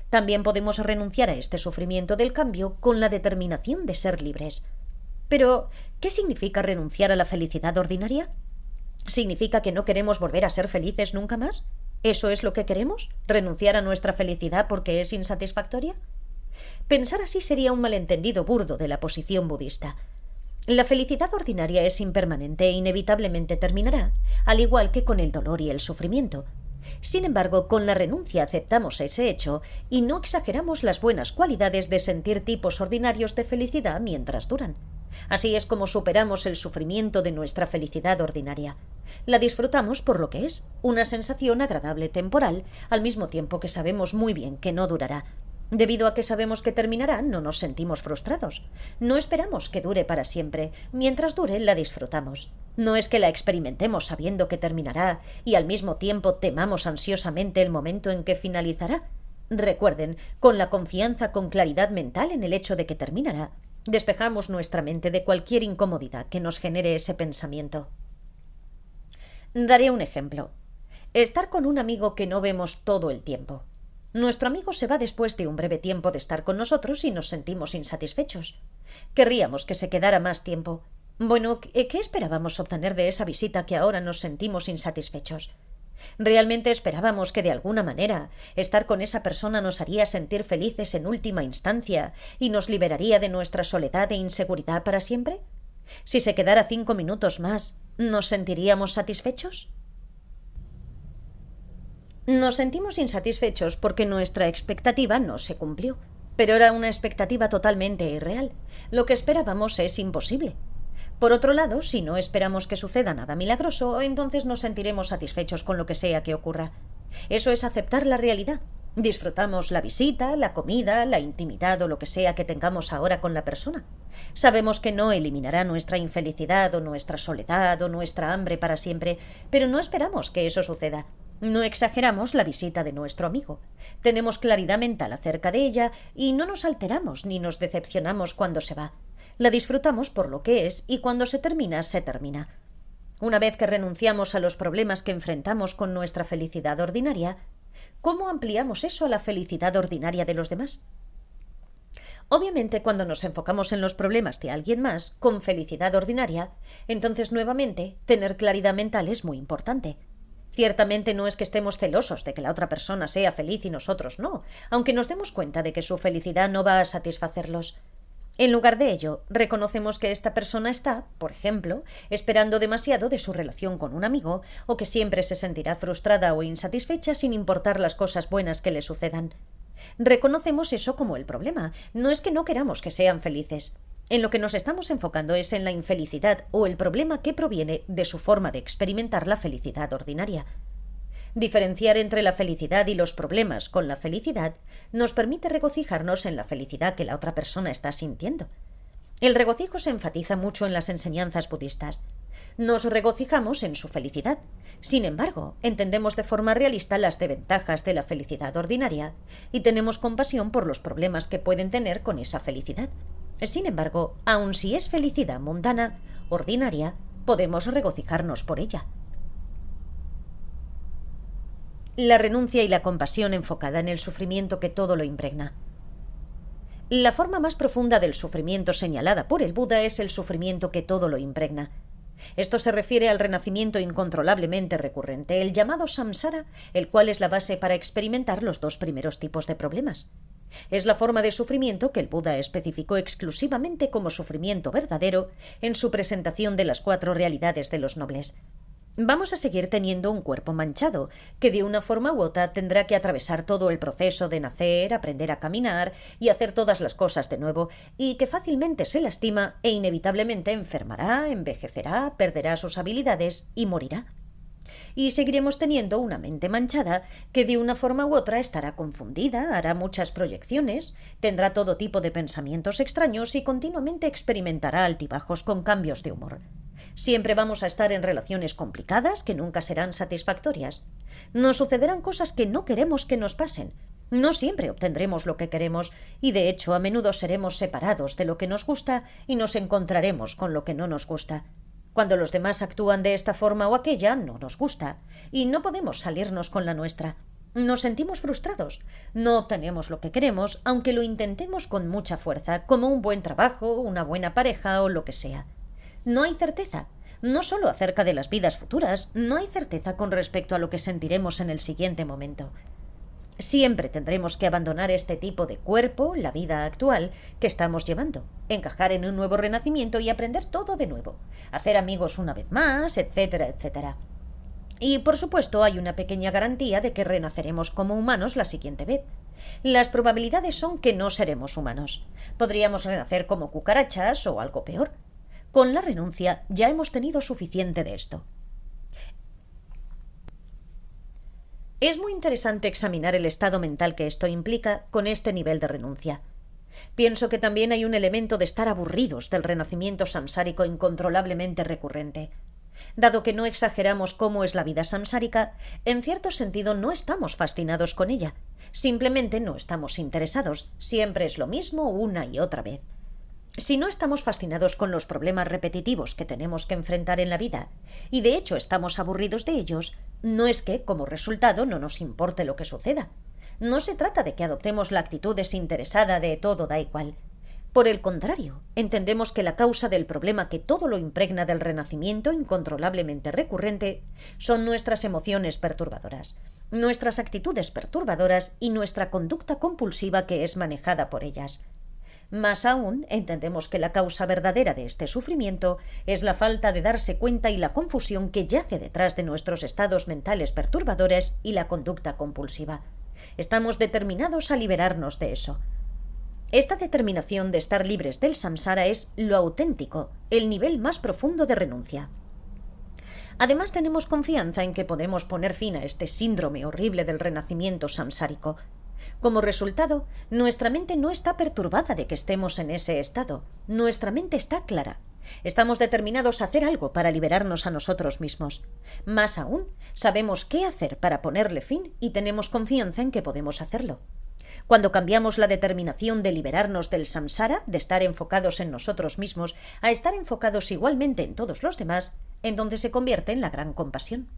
También podemos renunciar a este sufrimiento del cambio con la determinación de ser libres. Pero, ¿qué significa renunciar a la felicidad ordinaria? ¿Significa que no queremos volver a ser felices nunca más? ¿Eso es lo que queremos? ¿Renunciar a nuestra felicidad porque es insatisfactoria? Pensar así sería un malentendido burdo de la posición budista. La felicidad ordinaria es impermanente e inevitablemente terminará, al igual que con el dolor y el sufrimiento. Sin embargo, con la renuncia aceptamos ese hecho y no exageramos las buenas cualidades de sentir tipos ordinarios de felicidad mientras duran. Así es como superamos el sufrimiento de nuestra felicidad ordinaria. La disfrutamos por lo que es, una sensación agradable temporal, al mismo tiempo que sabemos muy bien que no durará. Debido a que sabemos que terminará, no nos sentimos frustrados. No esperamos que dure para siempre. Mientras dure, la disfrutamos. No es que la experimentemos sabiendo que terminará y al mismo tiempo temamos ansiosamente el momento en que finalizará. Recuerden, con la confianza con claridad mental en el hecho de que terminará, despejamos nuestra mente de cualquier incomodidad que nos genere ese pensamiento. Daré un ejemplo. Estar con un amigo que no vemos todo el tiempo. Nuestro amigo se va después de un breve tiempo de estar con nosotros y nos sentimos insatisfechos. Querríamos que se quedara más tiempo. Bueno, ¿qué esperábamos obtener de esa visita que ahora nos sentimos insatisfechos? ¿Realmente esperábamos que de alguna manera estar con esa persona nos haría sentir felices en última instancia y nos liberaría de nuestra soledad e inseguridad para siempre? Si se quedara 5 minutos más, ¿nos sentiríamos satisfechos? Nos sentimos insatisfechos porque nuestra expectativa no se cumplió, pero era una expectativa totalmente irreal. Lo que esperábamos es imposible. Por otro lado, si no esperamos que suceda nada milagroso, entonces nos sentiremos satisfechos con lo que sea que ocurra. Eso es aceptar la realidad. Disfrutamos la visita, la comida, la intimidad o lo que sea que tengamos ahora con la persona. Sabemos que no eliminará nuestra infelicidad o nuestra soledad o nuestra hambre para siempre, pero no esperamos que eso suceda. No exageramos la visita de nuestro amigo. Tenemos claridad mental acerca de ella y no nos alteramos ni nos decepcionamos cuando se va. La disfrutamos por lo que es y cuando se termina, se termina. Una vez que renunciamos a los problemas que enfrentamos con nuestra felicidad ordinaria, ¿cómo ampliamos eso a la felicidad ordinaria de los demás? Obviamente, cuando nos enfocamos en los problemas de alguien más con felicidad ordinaria, entonces nuevamente tener claridad mental es muy importante. Ciertamente no es que estemos celosos de que la otra persona sea feliz y nosotros no, aunque nos demos cuenta de que su felicidad no va a satisfacerlos. En lugar de ello, reconocemos que esta persona está, por ejemplo, esperando demasiado de su relación con un amigo, o que siempre se sentirá frustrada o insatisfecha sin importar las cosas buenas que le sucedan. Reconocemos eso como el problema, no es que no queramos que sean felices. En lo que nos estamos enfocando es en la infelicidad o el problema que proviene de su forma de experimentar la felicidad ordinaria. Diferenciar entre la felicidad y los problemas con la felicidad nos permite regocijarnos en la felicidad que la otra persona está sintiendo. El regocijo se enfatiza mucho en las enseñanzas budistas. Nos regocijamos en su felicidad. Sin embargo, entendemos de forma realista las desventajas de la felicidad ordinaria y tenemos compasión por los problemas que pueden tener con esa felicidad. Sin embargo, aun si es felicidad mundana, ordinaria, podemos regocijarnos por ella. La renuncia y la compasión enfocada en el sufrimiento que todo lo impregna. La forma más profunda del sufrimiento señalada por el Buda es el sufrimiento que todo lo impregna. Esto se refiere al renacimiento incontrolablemente recurrente, el llamado samsara, el cual es la base para experimentar los dos primeros tipos de problemas. Es la forma de sufrimiento que el Buda especificó exclusivamente como sufrimiento verdadero en su presentación de las 4 realidades de los nobles. Vamos a seguir teniendo un cuerpo manchado, que de una forma u otra tendrá que atravesar todo el proceso de nacer, aprender a caminar y hacer todas las cosas de nuevo, y que fácilmente se lastima e inevitablemente enfermará, envejecerá, perderá sus habilidades y morirá. Y seguiremos teniendo una mente manchada que de una forma u otra estará confundida, hará muchas proyecciones, tendrá todo tipo de pensamientos extraños y continuamente experimentará altibajos con cambios de humor. Siempre vamos a estar en relaciones complicadas que nunca serán satisfactorias. Nos sucederán cosas que no queremos que nos pasen. No siempre obtendremos lo que queremos y de hecho a menudo seremos separados de lo que nos gusta y nos encontraremos con lo que no nos gusta. Cuando los demás actúan de esta forma o aquella, no nos gusta y no podemos salirnos con la nuestra. Nos sentimos frustrados. No obtenemos lo que queremos, aunque lo intentemos con mucha fuerza, como un buen trabajo, una buena pareja o lo que sea. No hay certeza, no solo acerca de las vidas futuras, no hay certeza con respecto a lo que sentiremos en el siguiente momento. Siempre tendremos que abandonar este tipo de cuerpo, la vida actual, que estamos llevando, encajar en un nuevo renacimiento y aprender todo de nuevo, hacer amigos una vez más, etcétera, etcétera. Y, por supuesto, hay una pequeña garantía de que renaceremos como humanos la siguiente vez. Las probabilidades son que no seremos humanos. Podríamos renacer como cucarachas o algo peor. Con la renuncia ya hemos tenido suficiente de esto. Es muy interesante examinar el estado mental que esto implica con este nivel de renuncia. Pienso que también hay un elemento de estar aburridos del renacimiento samsárico incontrolablemente recurrente. Dado que no exageramos cómo es la vida samsárica, en cierto sentido no estamos fascinados con ella. Simplemente no estamos interesados. Siempre es lo mismo una y otra vez. Si no estamos fascinados con los problemas repetitivos que tenemos que enfrentar en la vida, y de hecho estamos aburridos de ellos, no es que, como resultado, no nos importe lo que suceda. No se trata de que adoptemos la actitud desinteresada de todo da igual. Por el contrario, entendemos que la causa del problema que todo lo impregna del renacimiento incontrolablemente recurrente son nuestras emociones perturbadoras, nuestras actitudes perturbadoras y nuestra conducta compulsiva que es manejada por ellas. Más aún, entendemos que la causa verdadera de este sufrimiento es la falta de darse cuenta y la confusión que yace detrás de nuestros estados mentales perturbadores y la conducta compulsiva. Estamos determinados a liberarnos de eso. Esta determinación de estar libres del samsara es lo auténtico, el nivel más profundo de renuncia. Además, tenemos confianza en que podemos poner fin a este síndrome horrible del renacimiento samsárico. Como resultado, nuestra mente no está perturbada de que estemos en ese estado. Nuestra mente está clara. Estamos determinados a hacer algo para liberarnos a nosotros mismos. Más aún, sabemos qué hacer para ponerle fin y tenemos confianza en que podemos hacerlo. Cuando cambiamos la determinación de liberarnos del samsara, de estar enfocados en nosotros mismos, a estar enfocados igualmente en todos los demás, entonces se convierte en la gran compasión.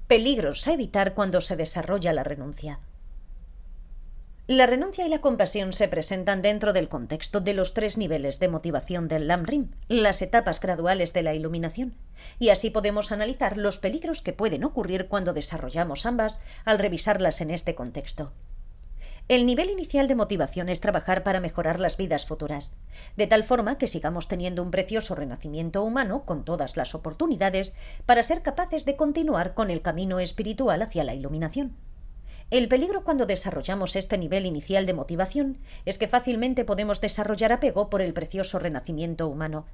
Peligros a evitar cuando se desarrolla la renuncia. La renuncia y la compasión se presentan dentro del contexto de los 3 niveles de motivación del Lam-Rim, las etapas graduales de la iluminación, y así podemos analizar los peligros que pueden ocurrir cuando desarrollamos ambas al revisarlas en este contexto. El nivel inicial de motivación es trabajar para mejorar las vidas futuras, de tal forma que sigamos teniendo un precioso renacimiento humano con todas las oportunidades para ser capaces de continuar con el camino espiritual hacia la iluminación. El peligro cuando desarrollamos este nivel inicial de motivación es que fácilmente podemos desarrollar apego por el precioso renacimiento humano.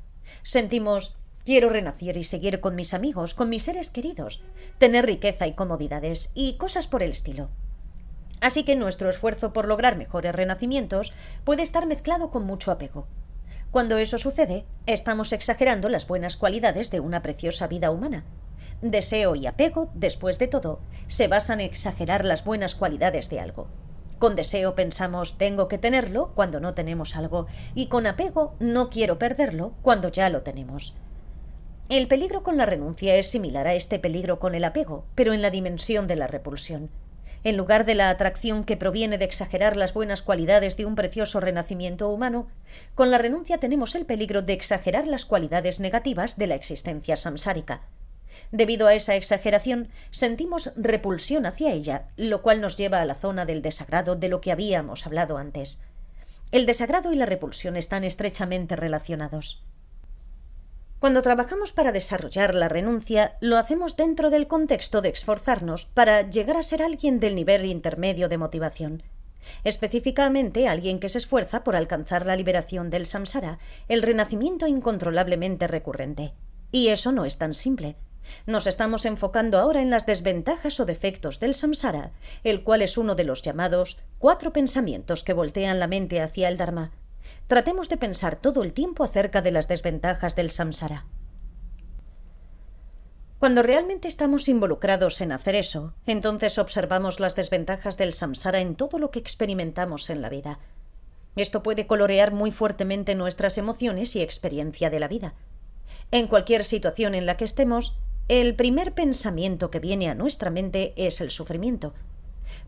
Sentimos: quiero renacer y seguir con mis amigos, con mis seres queridos, tener riqueza y comodidades y cosas por el estilo. Así que nuestro esfuerzo por lograr mejores renacimientos puede estar mezclado con mucho apego. Cuando eso sucede, estamos exagerando las buenas cualidades de una preciosa vida humana. Deseo y apego, después de todo, se basan en exagerar las buenas cualidades de algo. Con deseo pensamos tengo que tenerlo cuando no tenemos algo, y con apego no quiero perderlo cuando ya lo tenemos. El peligro con la renuncia es similar a este peligro con el apego, pero en la dimensión de la repulsión. En lugar de la atracción que proviene de exagerar las buenas cualidades de un precioso renacimiento humano, con la renuncia tenemos el peligro de exagerar las cualidades negativas de la existencia samsárica. Debido a esa exageración, sentimos repulsión hacia ella, lo cual nos lleva a la zona del desagrado de lo que habíamos hablado antes. El desagrado y la repulsión están estrechamente relacionados. Cuando trabajamos para desarrollar la renuncia, lo hacemos dentro del contexto de esforzarnos para llegar a ser alguien del nivel intermedio de motivación. Específicamente, alguien que se esfuerza por alcanzar la liberación del samsara, el renacimiento incontrolablemente recurrente. Y eso no es tan simple. Nos estamos enfocando ahora en las desventajas o defectos del samsara, el cual es uno de los llamados 4 pensamientos que voltean la mente hacia el Dharma. Tratemos de pensar todo el tiempo acerca de las desventajas del samsara. Cuando realmente estamos involucrados en hacer eso, entonces observamos las desventajas del samsara en todo lo que experimentamos en la vida. Esto puede colorear muy fuertemente nuestras emociones y experiencia de la vida. En cualquier situación en la que estemos, el primer pensamiento que viene a nuestra mente es el sufrimiento.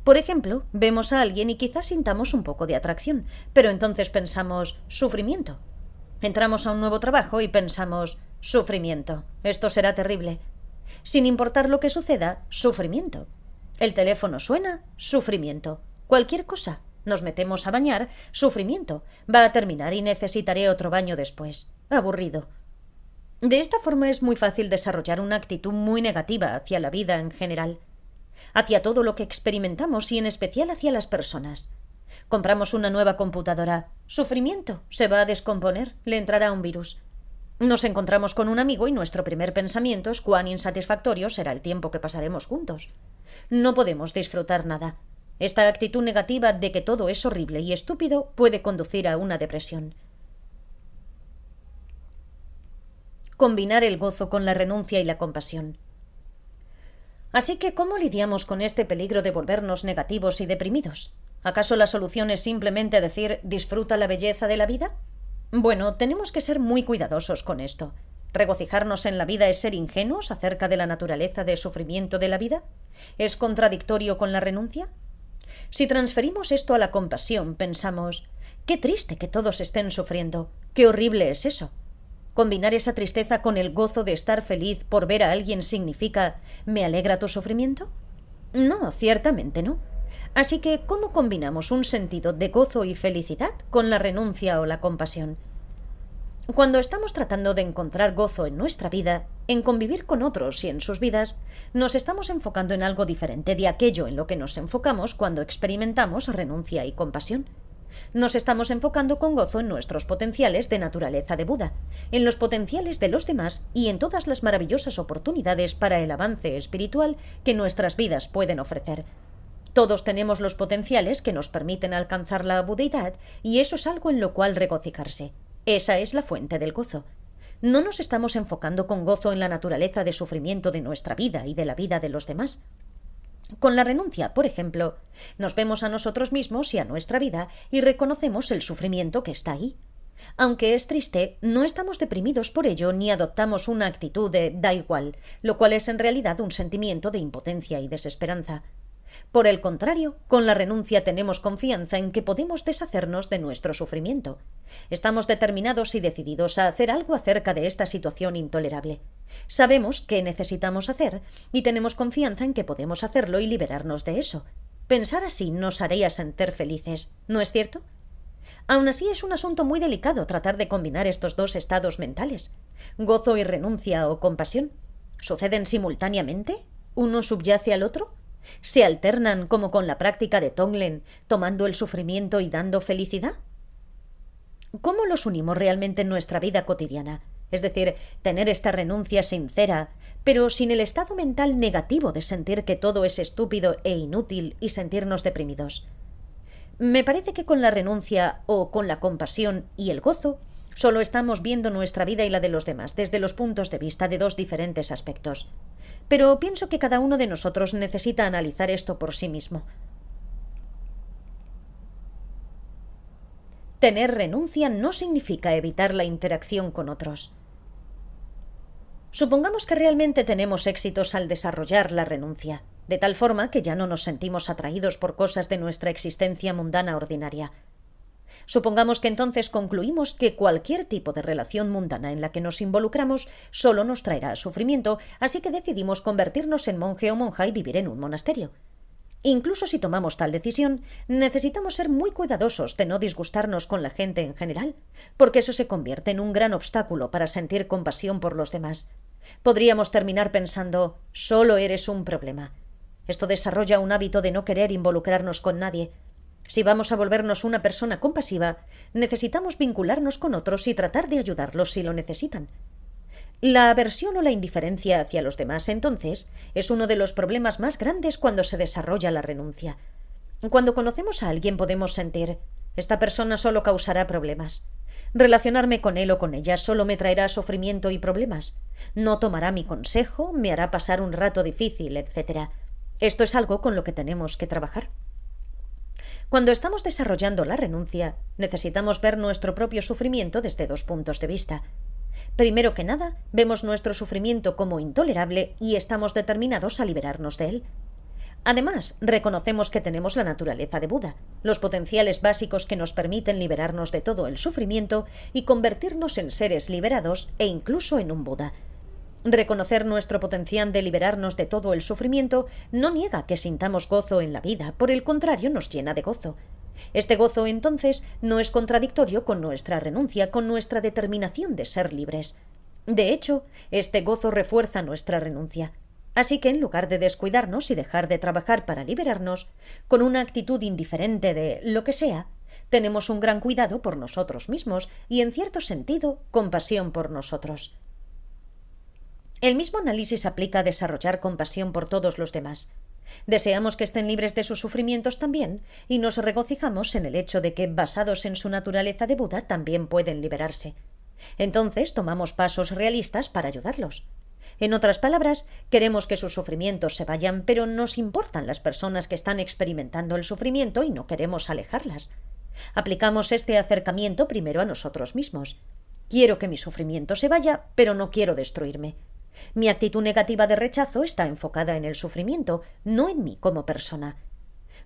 Por ejemplo, vemos a alguien y quizás sintamos un poco de atracción, pero entonces pensamos sufrimiento. Entramos a un nuevo trabajo y pensamos sufrimiento. Esto será terrible. Sin importar lo que suceda, sufrimiento. El teléfono suena, sufrimiento. Cualquier cosa. Nos metemos a bañar, sufrimiento. Va a terminar y necesitaré otro baño después. Aburrido. De esta forma es muy fácil desarrollar una actitud muy negativa hacia la vida en general, hacia todo lo que experimentamos y en especial hacia las personas. Compramos una nueva computadora. Sufrimiento. Se va a descomponer. Le entrará un virus. Nos encontramos con un amigo y nuestro primer pensamiento es cuán insatisfactorio será el tiempo que pasaremos juntos. No podemos disfrutar nada. Esta actitud negativa de que todo es horrible y estúpido puede conducir a una depresión. Combinar el gozo con la renuncia y la compasión. Así que, ¿cómo lidiamos con este peligro de volvernos negativos y deprimidos? ¿Acaso la solución es simplemente decir «disfruta la belleza de la vida»? Bueno, tenemos que ser muy cuidadosos con esto. ¿Regocijarnos en la vida es ser ingenuos acerca de la naturaleza de sufrimiento de la vida? ¿Es contradictorio con la renuncia? Si transferimos esto a la compasión, pensamos «qué triste que todos estén sufriendo, qué horrible es eso». ¿Combinar esa tristeza con el gozo de estar feliz por ver a alguien significa ¿me alegra tu sufrimiento? No, ciertamente no. Así que, ¿cómo combinamos un sentido de gozo y felicidad con la renuncia o la compasión? Cuando estamos tratando de encontrar gozo en nuestra vida, en convivir con otros y en sus vidas, nos estamos enfocando en algo diferente de aquello en lo que nos enfocamos cuando experimentamos renuncia y compasión. Nos estamos enfocando con gozo en nuestros potenciales de naturaleza de Buda, en los potenciales de los demás y en todas las maravillosas oportunidades para el avance espiritual que nuestras vidas pueden ofrecer. Todos tenemos los potenciales que nos permiten alcanzar la budeidad y eso es algo en lo cual regocijarse. Esa es la fuente del gozo. No nos estamos enfocando con gozo en la naturaleza de sufrimiento de nuestra vida y de la vida de los demás. Con la renuncia, por ejemplo, nos vemos a nosotros mismos y a nuestra vida y reconocemos el sufrimiento que está ahí. Aunque es triste, no estamos deprimidos por ello ni adoptamos una actitud de da igual, lo cual es en realidad un sentimiento de impotencia y desesperanza. Por el contrario, con la renuncia tenemos confianza en que podemos deshacernos de nuestro sufrimiento. Estamos determinados y decididos a hacer algo acerca de esta situación intolerable. Sabemos qué necesitamos hacer y tenemos confianza en que podemos hacerlo y liberarnos de eso. Pensar así nos haría sentir felices, ¿no es cierto? Aún así es un asunto muy delicado tratar de combinar estos dos estados mentales. Gozo y renuncia o compasión. ¿Suceden simultáneamente? ¿Uno subyace al otro? ¿Se alternan como con la práctica de Tonglen, tomando el sufrimiento y dando felicidad? ¿Cómo los unimos realmente en nuestra vida cotidiana? Es decir, tener esta renuncia sincera, pero sin el estado mental negativo de sentir que todo es estúpido e inútil y sentirnos deprimidos. Me parece que con la renuncia o con la compasión y el gozo, solo estamos viendo nuestra vida y la de los demás desde los puntos de vista de dos diferentes aspectos. Pero pienso que cada uno de nosotros necesita analizar esto por sí mismo. Tener renuncia no significa evitar la interacción con otros. Supongamos que realmente tenemos éxitos al desarrollar la renuncia, de tal forma que ya no nos sentimos atraídos por cosas de nuestra existencia mundana ordinaria. Supongamos que entonces concluimos que cualquier tipo de relación mundana en la que nos involucramos solo nos traerá sufrimiento, así que decidimos convertirnos en monje o monja y vivir en un monasterio. Incluso si tomamos tal decisión, necesitamos ser muy cuidadosos de no disgustarnos con la gente en general, porque eso se convierte en un gran obstáculo para sentir compasión por los demás. Podríamos terminar pensando, solo eres un problema. Esto desarrolla un hábito de no querer involucrarnos con nadie. Si vamos a volvernos una persona compasiva, necesitamos vincularnos con otros y tratar de ayudarlos si lo necesitan. La aversión o la indiferencia hacia los demás, entonces, es uno de los problemas más grandes cuando se desarrolla la renuncia. Cuando conocemos a alguien podemos sentir, esta persona solo causará problemas. Relacionarme con él o con ella solo me traerá sufrimiento y problemas. No tomará mi consejo, me hará pasar un rato difícil, etc. Esto es algo con lo que tenemos que trabajar. Cuando estamos desarrollando la renuncia, necesitamos ver nuestro propio sufrimiento desde dos puntos de vista. Primero que nada, vemos nuestro sufrimiento como intolerable y estamos determinados a liberarnos de él. Además, reconocemos que tenemos la naturaleza de Buda, los potenciales básicos que nos permiten liberarnos de todo el sufrimiento y convertirnos en seres liberados e incluso en un Buda. Reconocer nuestro potencial de liberarnos de todo el sufrimiento no niega que sintamos gozo en la vida, por el contrario, nos llena de gozo. Este gozo, entonces, no es contradictorio con nuestra renuncia, con nuestra determinación de ser libres. De hecho, este gozo refuerza nuestra renuncia. Así que en lugar de descuidarnos y dejar de trabajar para liberarnos, con una actitud indiferente de lo que sea, tenemos un gran cuidado por nosotros mismos y, en cierto sentido, compasión por nosotros. El mismo análisis aplica a desarrollar compasión por todos los demás. Deseamos que estén libres de sus sufrimientos también, y nos regocijamos en el hecho de que, basados en su naturaleza de Buda, también pueden liberarse. Entonces tomamos pasos realistas para ayudarlos. En otras palabras, queremos que sus sufrimientos se vayan, pero nos importan las personas que están experimentando el sufrimiento y no queremos alejarlas. Aplicamos este acercamiento primero a nosotros mismos. Quiero que mi sufrimiento se vaya, pero no quiero destruirme. Mi actitud negativa de rechazo está enfocada en el sufrimiento, no en mí como persona.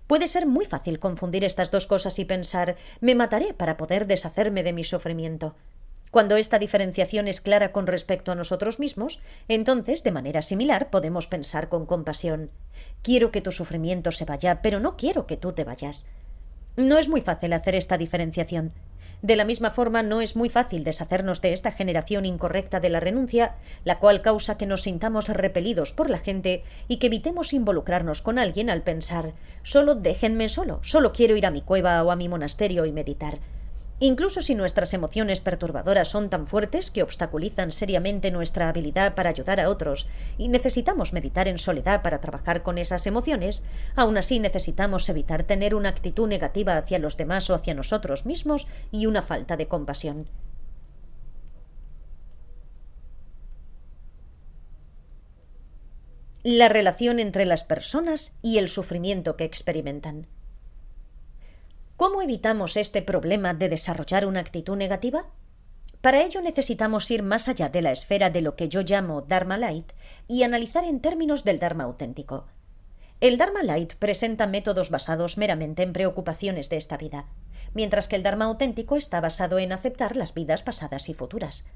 Puede ser muy fácil confundir estas dos cosas y pensar, me mataré para poder deshacerme de mi sufrimiento. Cuando esta diferenciación es clara con respecto a nosotros mismos, entonces, de manera similar, podemos pensar con compasión. Quiero que tu sufrimiento se vaya, pero no quiero que tú te vayas. No es muy fácil hacer esta diferenciación. De la misma forma, no es muy fácil deshacernos de esta generación incorrecta de la renuncia, la cual causa que nos sintamos repelidos por la gente y que evitemos involucrarnos con alguien al pensar, solo déjenme solo quiero ir a mi cueva o a mi monasterio y meditar. Incluso si nuestras emociones perturbadoras son tan fuertes que obstaculizan seriamente nuestra habilidad para ayudar a otros y necesitamos meditar en soledad para trabajar con esas emociones, aún así necesitamos evitar tener una actitud negativa hacia los demás o hacia nosotros mismos y una falta de compasión. La relación entre las personas y el sufrimiento que experimentan. ¿Cómo evitamos este problema de desarrollar una actitud negativa? Para ello necesitamos ir más allá de la esfera de lo que yo llamo Dharma Light y analizar en términos del Dharma auténtico. El Dharma Light presenta métodos basados meramente en preocupaciones de esta vida, mientras que el Dharma auténtico está basado en aceptar las vidas pasadas y futuras.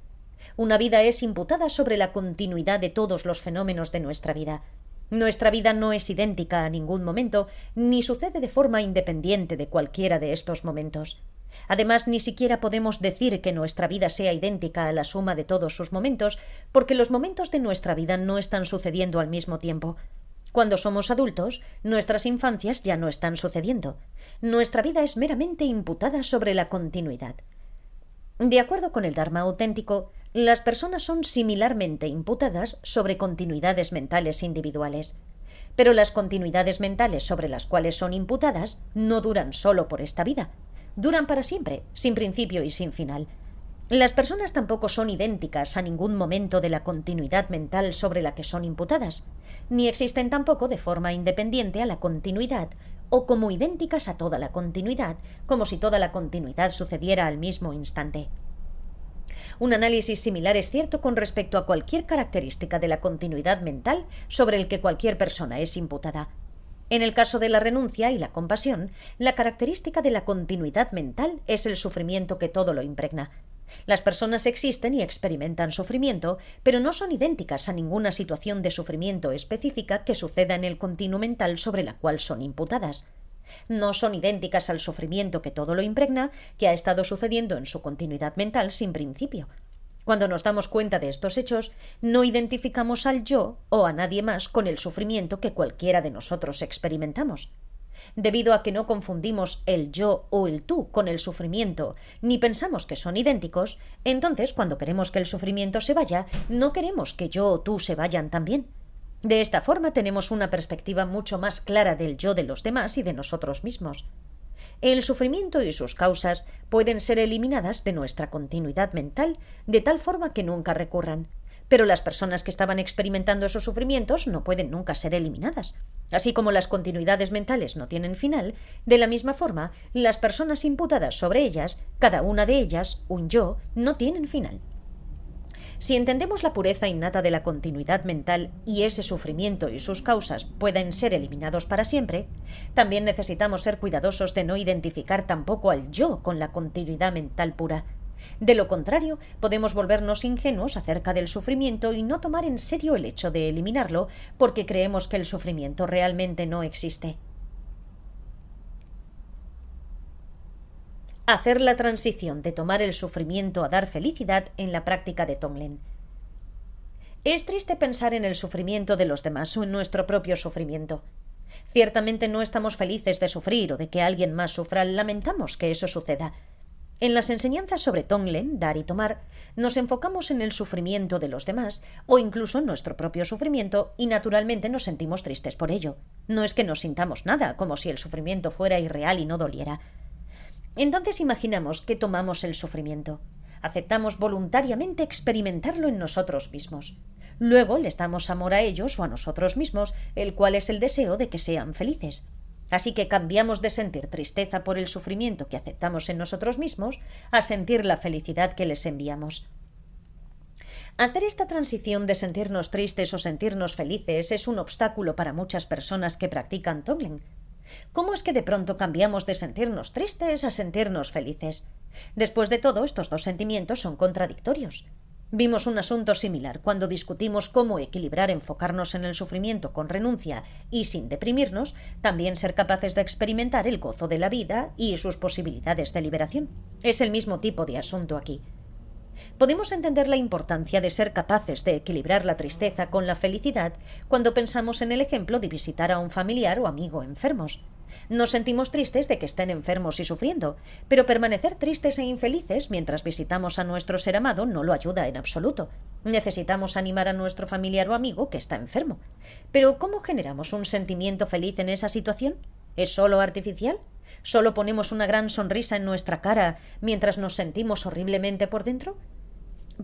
Una vida es imputada sobre la continuidad de todos los fenómenos de nuestra vida. Nuestra vida no es idéntica a ningún momento, ni sucede de forma independiente de cualquiera de estos momentos. Además, ni siquiera podemos decir que nuestra vida sea idéntica a la suma de todos sus momentos, porque los momentos de nuestra vida no están sucediendo al mismo tiempo. Cuando somos adultos, nuestras infancias ya no están sucediendo. Nuestra vida es meramente imputada sobre la continuidad. De acuerdo con el Dharma auténtico, las personas son similarmente imputadas sobre continuidades mentales individuales. Pero las continuidades mentales sobre las cuales son imputadas no duran solo por esta vida. Duran para siempre, sin principio y sin final. Las personas tampoco son idénticas a ningún momento de la continuidad mental sobre la que son imputadas, ni existen tampoco de forma independiente a la continuidad o como idénticas a toda la continuidad, como si toda la continuidad sucediera al mismo instante. Un análisis similar es cierto con respecto a cualquier característica de la continuidad mental sobre el que cualquier persona es imputada. En el caso de la renuncia y la compasión, la característica de la continuidad mental es el sufrimiento que todo lo impregna. Las personas existen y experimentan sufrimiento, pero no son idénticas a ninguna situación de sufrimiento específica que suceda en el continuo mental sobre la cual son imputadas. No son idénticas al sufrimiento que todo lo impregna, que ha estado sucediendo en su continuidad mental sin principio. Cuando nos damos cuenta de estos hechos, no identificamos al yo o a nadie más con el sufrimiento que cualquiera de nosotros experimentamos. Debido a que no confundimos el yo o el tú con el sufrimiento, ni pensamos que son idénticos, entonces cuando queremos que el sufrimiento se vaya, no queremos que yo o tú se vayan también. De esta forma tenemos una perspectiva mucho más clara del yo de los demás y de nosotros mismos. El sufrimiento y sus causas pueden ser eliminadas de nuestra continuidad mental de tal forma que nunca recurran, pero las personas que estaban experimentando esos sufrimientos no pueden nunca ser eliminadas. Así como las continuidades mentales no tienen final, de la misma forma, las personas imputadas sobre ellas, cada una de ellas, un yo, no tienen final. Si entendemos la pureza innata de la continuidad mental y ese sufrimiento y sus causas pueden ser eliminados para siempre, también necesitamos ser cuidadosos de no identificar tampoco al yo con la continuidad mental pura. De lo contrario, podemos volvernos ingenuos acerca del sufrimiento y no tomar en serio el hecho de eliminarlo porque creemos que el sufrimiento realmente no existe. Hacer la transición de tomar el sufrimiento a dar felicidad en la práctica de Tonglen. Es triste pensar en el sufrimiento de los demás o en nuestro propio sufrimiento. Ciertamente no estamos felices de sufrir o de que alguien más sufra, lamentamos que eso suceda. En las enseñanzas sobre Tonglen, dar y tomar, nos enfocamos en el sufrimiento de los demás o incluso en nuestro propio sufrimiento y naturalmente nos sentimos tristes por ello. No es que no sintamos nada, como si el sufrimiento fuera irreal y no doliera. Entonces imaginamos que tomamos el sufrimiento. Aceptamos voluntariamente experimentarlo en nosotros mismos. Luego les damos amor a ellos o a nosotros mismos, el cual es el deseo de que sean felices. Así que cambiamos de sentir tristeza por el sufrimiento que aceptamos en nosotros mismos a sentir la felicidad que les enviamos. Hacer esta transición de sentirnos tristes o sentirnos felices es un obstáculo para muchas personas que practican Tonglen. ¿Cómo es que de pronto cambiamos de sentirnos tristes a sentirnos felices? Después de todo, estos dos sentimientos son contradictorios. Vimos un asunto similar cuando discutimos cómo equilibrar enfocarnos en el sufrimiento con renuncia y sin deprimirnos, también ser capaces de experimentar el gozo de la vida y sus posibilidades de liberación. Es el mismo tipo de asunto aquí. Podemos entender la importancia de ser capaces de equilibrar la tristeza con la felicidad cuando pensamos en el ejemplo de visitar a un familiar o amigo enfermos. Nos sentimos tristes de que estén enfermos y sufriendo, pero permanecer tristes e infelices mientras visitamos a nuestro ser amado no lo ayuda en absoluto. Necesitamos animar a nuestro familiar o amigo que está enfermo. Pero ¿cómo generamos un sentimiento feliz en esa situación? ¿Es solo artificial? ¿Solo ponemos una gran sonrisa en nuestra cara mientras nos sentimos horriblemente por dentro?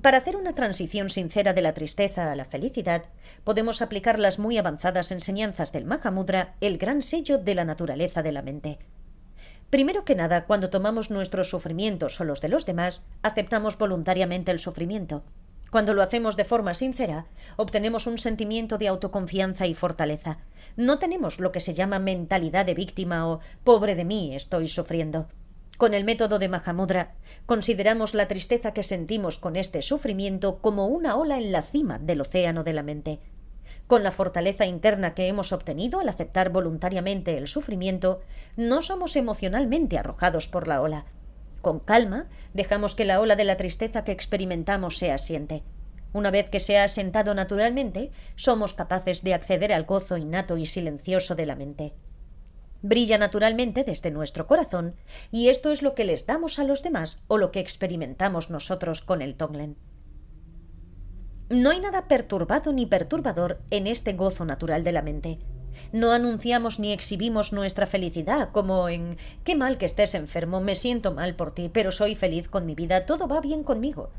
Para hacer una transición sincera de la tristeza a la felicidad, podemos aplicar las muy avanzadas enseñanzas del Mahamudra, el gran sello de la naturaleza de la mente. Primero que nada, cuando tomamos nuestros sufrimientos o los de los demás, aceptamos voluntariamente el sufrimiento. Cuando lo hacemos de forma sincera, obtenemos un sentimiento de autoconfianza y fortaleza. No tenemos lo que se llama mentalidad de víctima o pobre de mí, estoy sufriendo. Con el método de Mahamudra, consideramos la tristeza que sentimos con este sufrimiento como una ola en la cima del océano de la mente. Con la fortaleza interna que hemos obtenido al aceptar voluntariamente el sufrimiento, no somos emocionalmente arrojados por la ola. Con calma, dejamos que la ola de la tristeza que experimentamos se asiente. Una vez que se ha asentado naturalmente, somos capaces de acceder al gozo innato y silencioso de la mente. Brilla naturalmente desde nuestro corazón, y esto es lo que les damos a los demás o lo que experimentamos nosotros con el Tonglen. No hay nada perturbado ni perturbador en este gozo natural de la mente. No anunciamos ni exhibimos nuestra felicidad como en «qué mal que estés enfermo, me siento mal por ti, pero soy feliz con mi vida, todo va bien conmigo».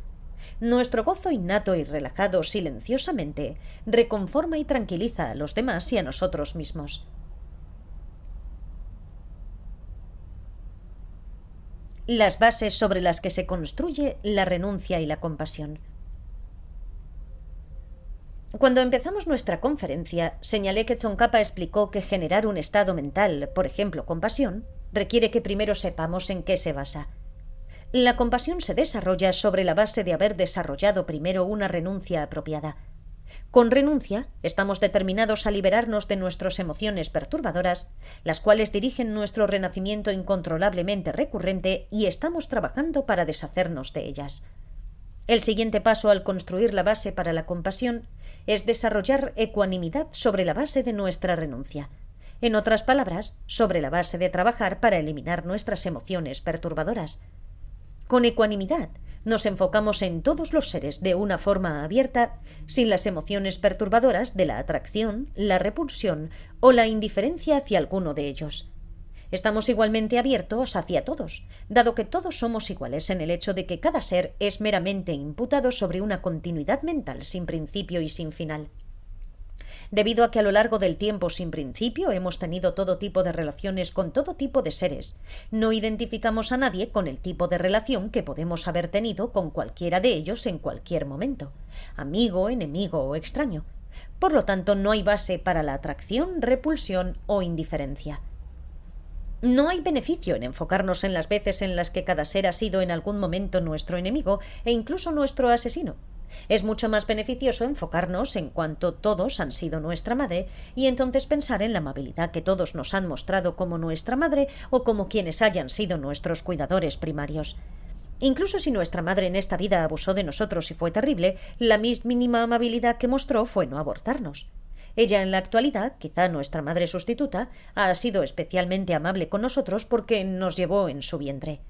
Nuestro gozo innato y relajado silenciosamente reconforma y tranquiliza a los demás y a nosotros mismos. Las bases sobre las que se construye la renuncia y la compasión. Cuando empezamos nuestra conferencia, señalé que Tsongkhapa explicó que generar un estado mental, por ejemplo, compasión, requiere que primero sepamos en qué se basa. La compasión se desarrolla sobre la base de haber desarrollado primero una renuncia apropiada. Con renuncia, estamos determinados a liberarnos de nuestras emociones perturbadoras, las cuales dirigen nuestro renacimiento incontrolablemente recurrente, y estamos trabajando para deshacernos de ellas. El siguiente paso al construir la base para la compasión es desarrollar ecuanimidad sobre la base de nuestra renuncia. En otras palabras, sobre la base de trabajar para eliminar nuestras emociones perturbadoras. Con ecuanimidad nos enfocamos en todos los seres de una forma abierta, sin las emociones perturbadoras de la atracción, la repulsión o la indiferencia hacia alguno de ellos. Estamos igualmente abiertos hacia todos, dado que todos somos iguales en el hecho de que cada ser es meramente imputado sobre una continuidad mental sin principio y sin final. Debido a que a lo largo del tiempo sin principio hemos tenido todo tipo de relaciones con todo tipo de seres, no identificamos a nadie con el tipo de relación que podemos haber tenido con cualquiera de ellos en cualquier momento, amigo, enemigo o extraño. Por lo tanto, no hay base para la atracción, repulsión o indiferencia. No hay beneficio en enfocarnos en las veces en las que cada ser ha sido en algún momento nuestro enemigo e incluso nuestro asesino. Es mucho más beneficioso enfocarnos en cuanto todos han sido nuestra madre y entonces pensar en la amabilidad que todos nos han mostrado como nuestra madre o como quienes hayan sido nuestros cuidadores primarios. Incluso si nuestra madre en esta vida abusó de nosotros y fue terrible, la mínima amabilidad que mostró fue no abortarnos. Ella en la actualidad, quizá nuestra madre sustituta, ha sido especialmente amable con nosotros porque nos llevó en su vientre.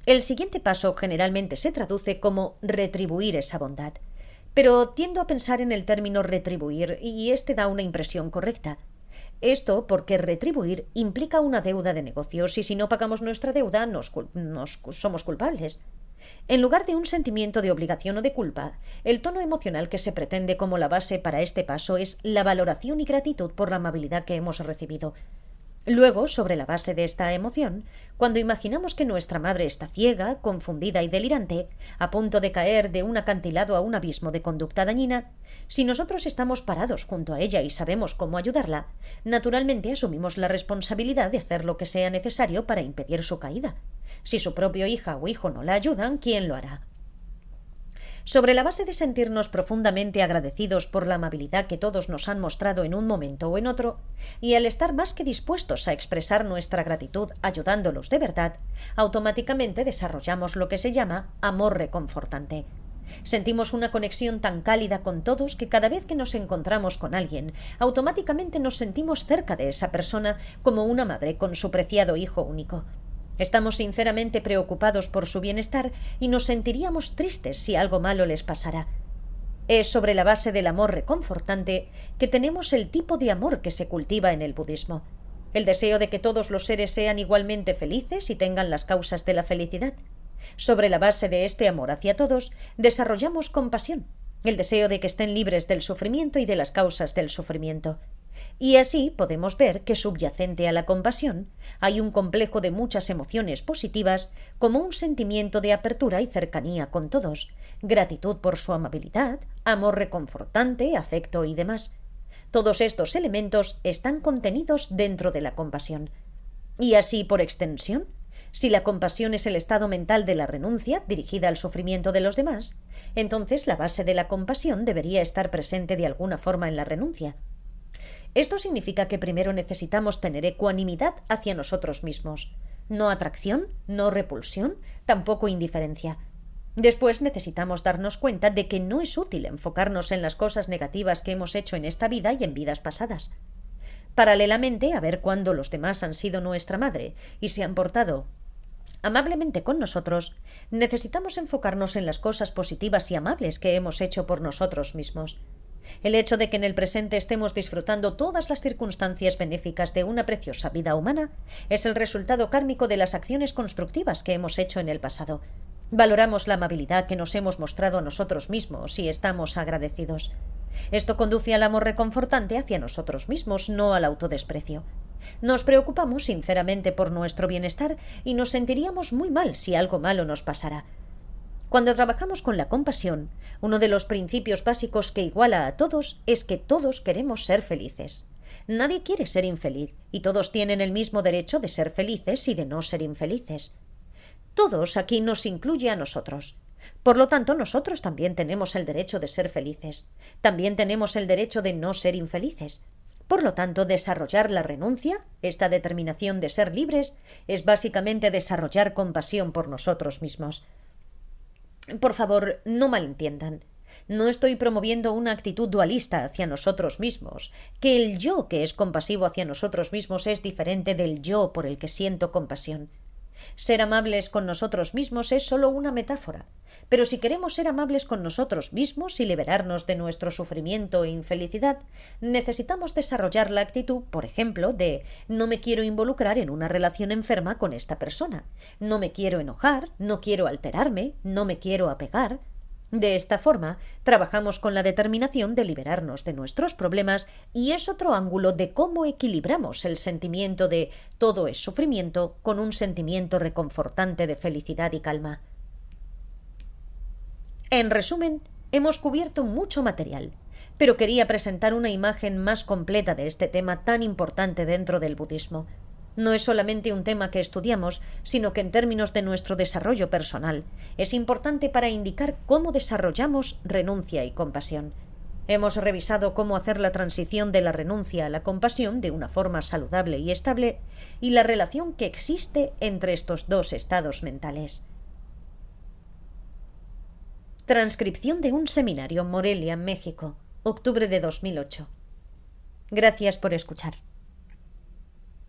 El siguiente paso generalmente se traduce como retribuir esa bondad, pero tiendo a pensar en el término retribuir y este da una impresión correcta. Esto porque retribuir implica una deuda de negocios y si no pagamos nuestra deuda somos culpables. En lugar de un sentimiento de obligación o de culpa, el tono emocional que se pretende como la base para este paso es la valoración y gratitud por la amabilidad que hemos recibido. Luego, sobre la base de esta emoción, cuando imaginamos que nuestra madre está ciega, confundida y delirante, a punto de caer de un acantilado a un abismo de conducta dañina, si nosotros estamos parados junto a ella y sabemos cómo ayudarla, naturalmente asumimos la responsabilidad de hacer lo que sea necesario para impedir su caída. Si su propio hija o hijo no la ayudan, ¿quién lo hará? Sobre la base de sentirnos profundamente agradecidos por la amabilidad que todos nos han mostrado en un momento o en otro, y al estar más que dispuestos a expresar nuestra gratitud ayudándolos de verdad, automáticamente desarrollamos lo que se llama amor reconfortante. Sentimos una conexión tan cálida con todos que cada vez que nos encontramos con alguien, automáticamente nos sentimos cerca de esa persona como una madre con su preciado hijo único. Estamos sinceramente preocupados por su bienestar y nos sentiríamos tristes si algo malo les pasara. Es sobre la base del amor reconfortante que tenemos el tipo de amor que se cultiva en el budismo. El deseo de que todos los seres sean igualmente felices y tengan las causas de la felicidad. Sobre la base de este amor hacia todos, desarrollamos compasión, el deseo de que estén libres del sufrimiento y de las causas del sufrimiento. Y así podemos ver que subyacente a la compasión hay un complejo de muchas emociones positivas, como un sentimiento de apertura y cercanía con todos, gratitud por su amabilidad, amor reconfortante, afecto y demás. Todos estos elementos están contenidos dentro de la compasión. Y así, por extensión, si la compasión es el estado mental de la renuncia dirigida al sufrimiento de los demás, entonces la base de la compasión debería estar presente de alguna forma en la renuncia. Esto significa que primero necesitamos tener ecuanimidad hacia nosotros mismos. No atracción, no repulsión, tampoco indiferencia. Después necesitamos darnos cuenta de que no es útil enfocarnos en las cosas negativas que hemos hecho en esta vida y en vidas pasadas. Paralelamente, a ver cuándo los demás han sido nuestra madre y se han portado amablemente con nosotros, necesitamos enfocarnos en las cosas positivas y amables que hemos hecho por nosotros mismos. El hecho de que en el presente estemos disfrutando todas las circunstancias benéficas de una preciosa vida humana es el resultado kármico de las acciones constructivas que hemos hecho en el pasado. Valoramos la amabilidad que nos hemos mostrado a nosotros mismos y estamos agradecidos. Esto conduce al amor reconfortante hacia nosotros mismos, no al autodesprecio. Nos preocupamos sinceramente por nuestro bienestar y nos sentiríamos muy mal si algo malo nos pasara. Cuando trabajamos con la compasión, uno de los principios básicos que iguala a todos es que todos queremos ser felices. Nadie quiere ser infeliz y todos tienen el mismo derecho de ser felices y de no ser infelices. Todos aquí nos incluye a nosotros. Por lo tanto, nosotros también tenemos el derecho de ser felices. También tenemos el derecho de no ser infelices. Por lo tanto, desarrollar la renuncia, esta determinación de ser libres, es básicamente desarrollar compasión por nosotros mismos. Por favor, no malentiendan. No estoy promoviendo una actitud dualista hacia nosotros mismos, que el yo que es compasivo hacia nosotros mismos es diferente del yo por el que siento compasión. Ser amables con nosotros mismos es solo una metáfora, pero si queremos ser amables con nosotros mismos y liberarnos de nuestro sufrimiento e infelicidad, necesitamos desarrollar la actitud, por ejemplo, de no me quiero involucrar en una relación enferma con esta persona, no me quiero enojar, no quiero alterarme, no me quiero apegar. De esta forma, trabajamos con la determinación de liberarnos de nuestros problemas y es otro ángulo de cómo equilibramos el sentimiento de todo es sufrimiento con un sentimiento reconfortante de felicidad y calma. En resumen, hemos cubierto mucho material, pero quería presentar una imagen más completa de este tema tan importante dentro del budismo. No es solamente un tema que estudiamos, sino que en términos de nuestro desarrollo personal, es importante para indicar cómo desarrollamos renuncia y compasión. Hemos revisado cómo hacer la transición de la renuncia a la compasión de una forma saludable y estable y la relación que existe entre estos dos estados mentales. Transcripción de un seminario, Morelia, México, octubre de 2008. Gracias por escuchar.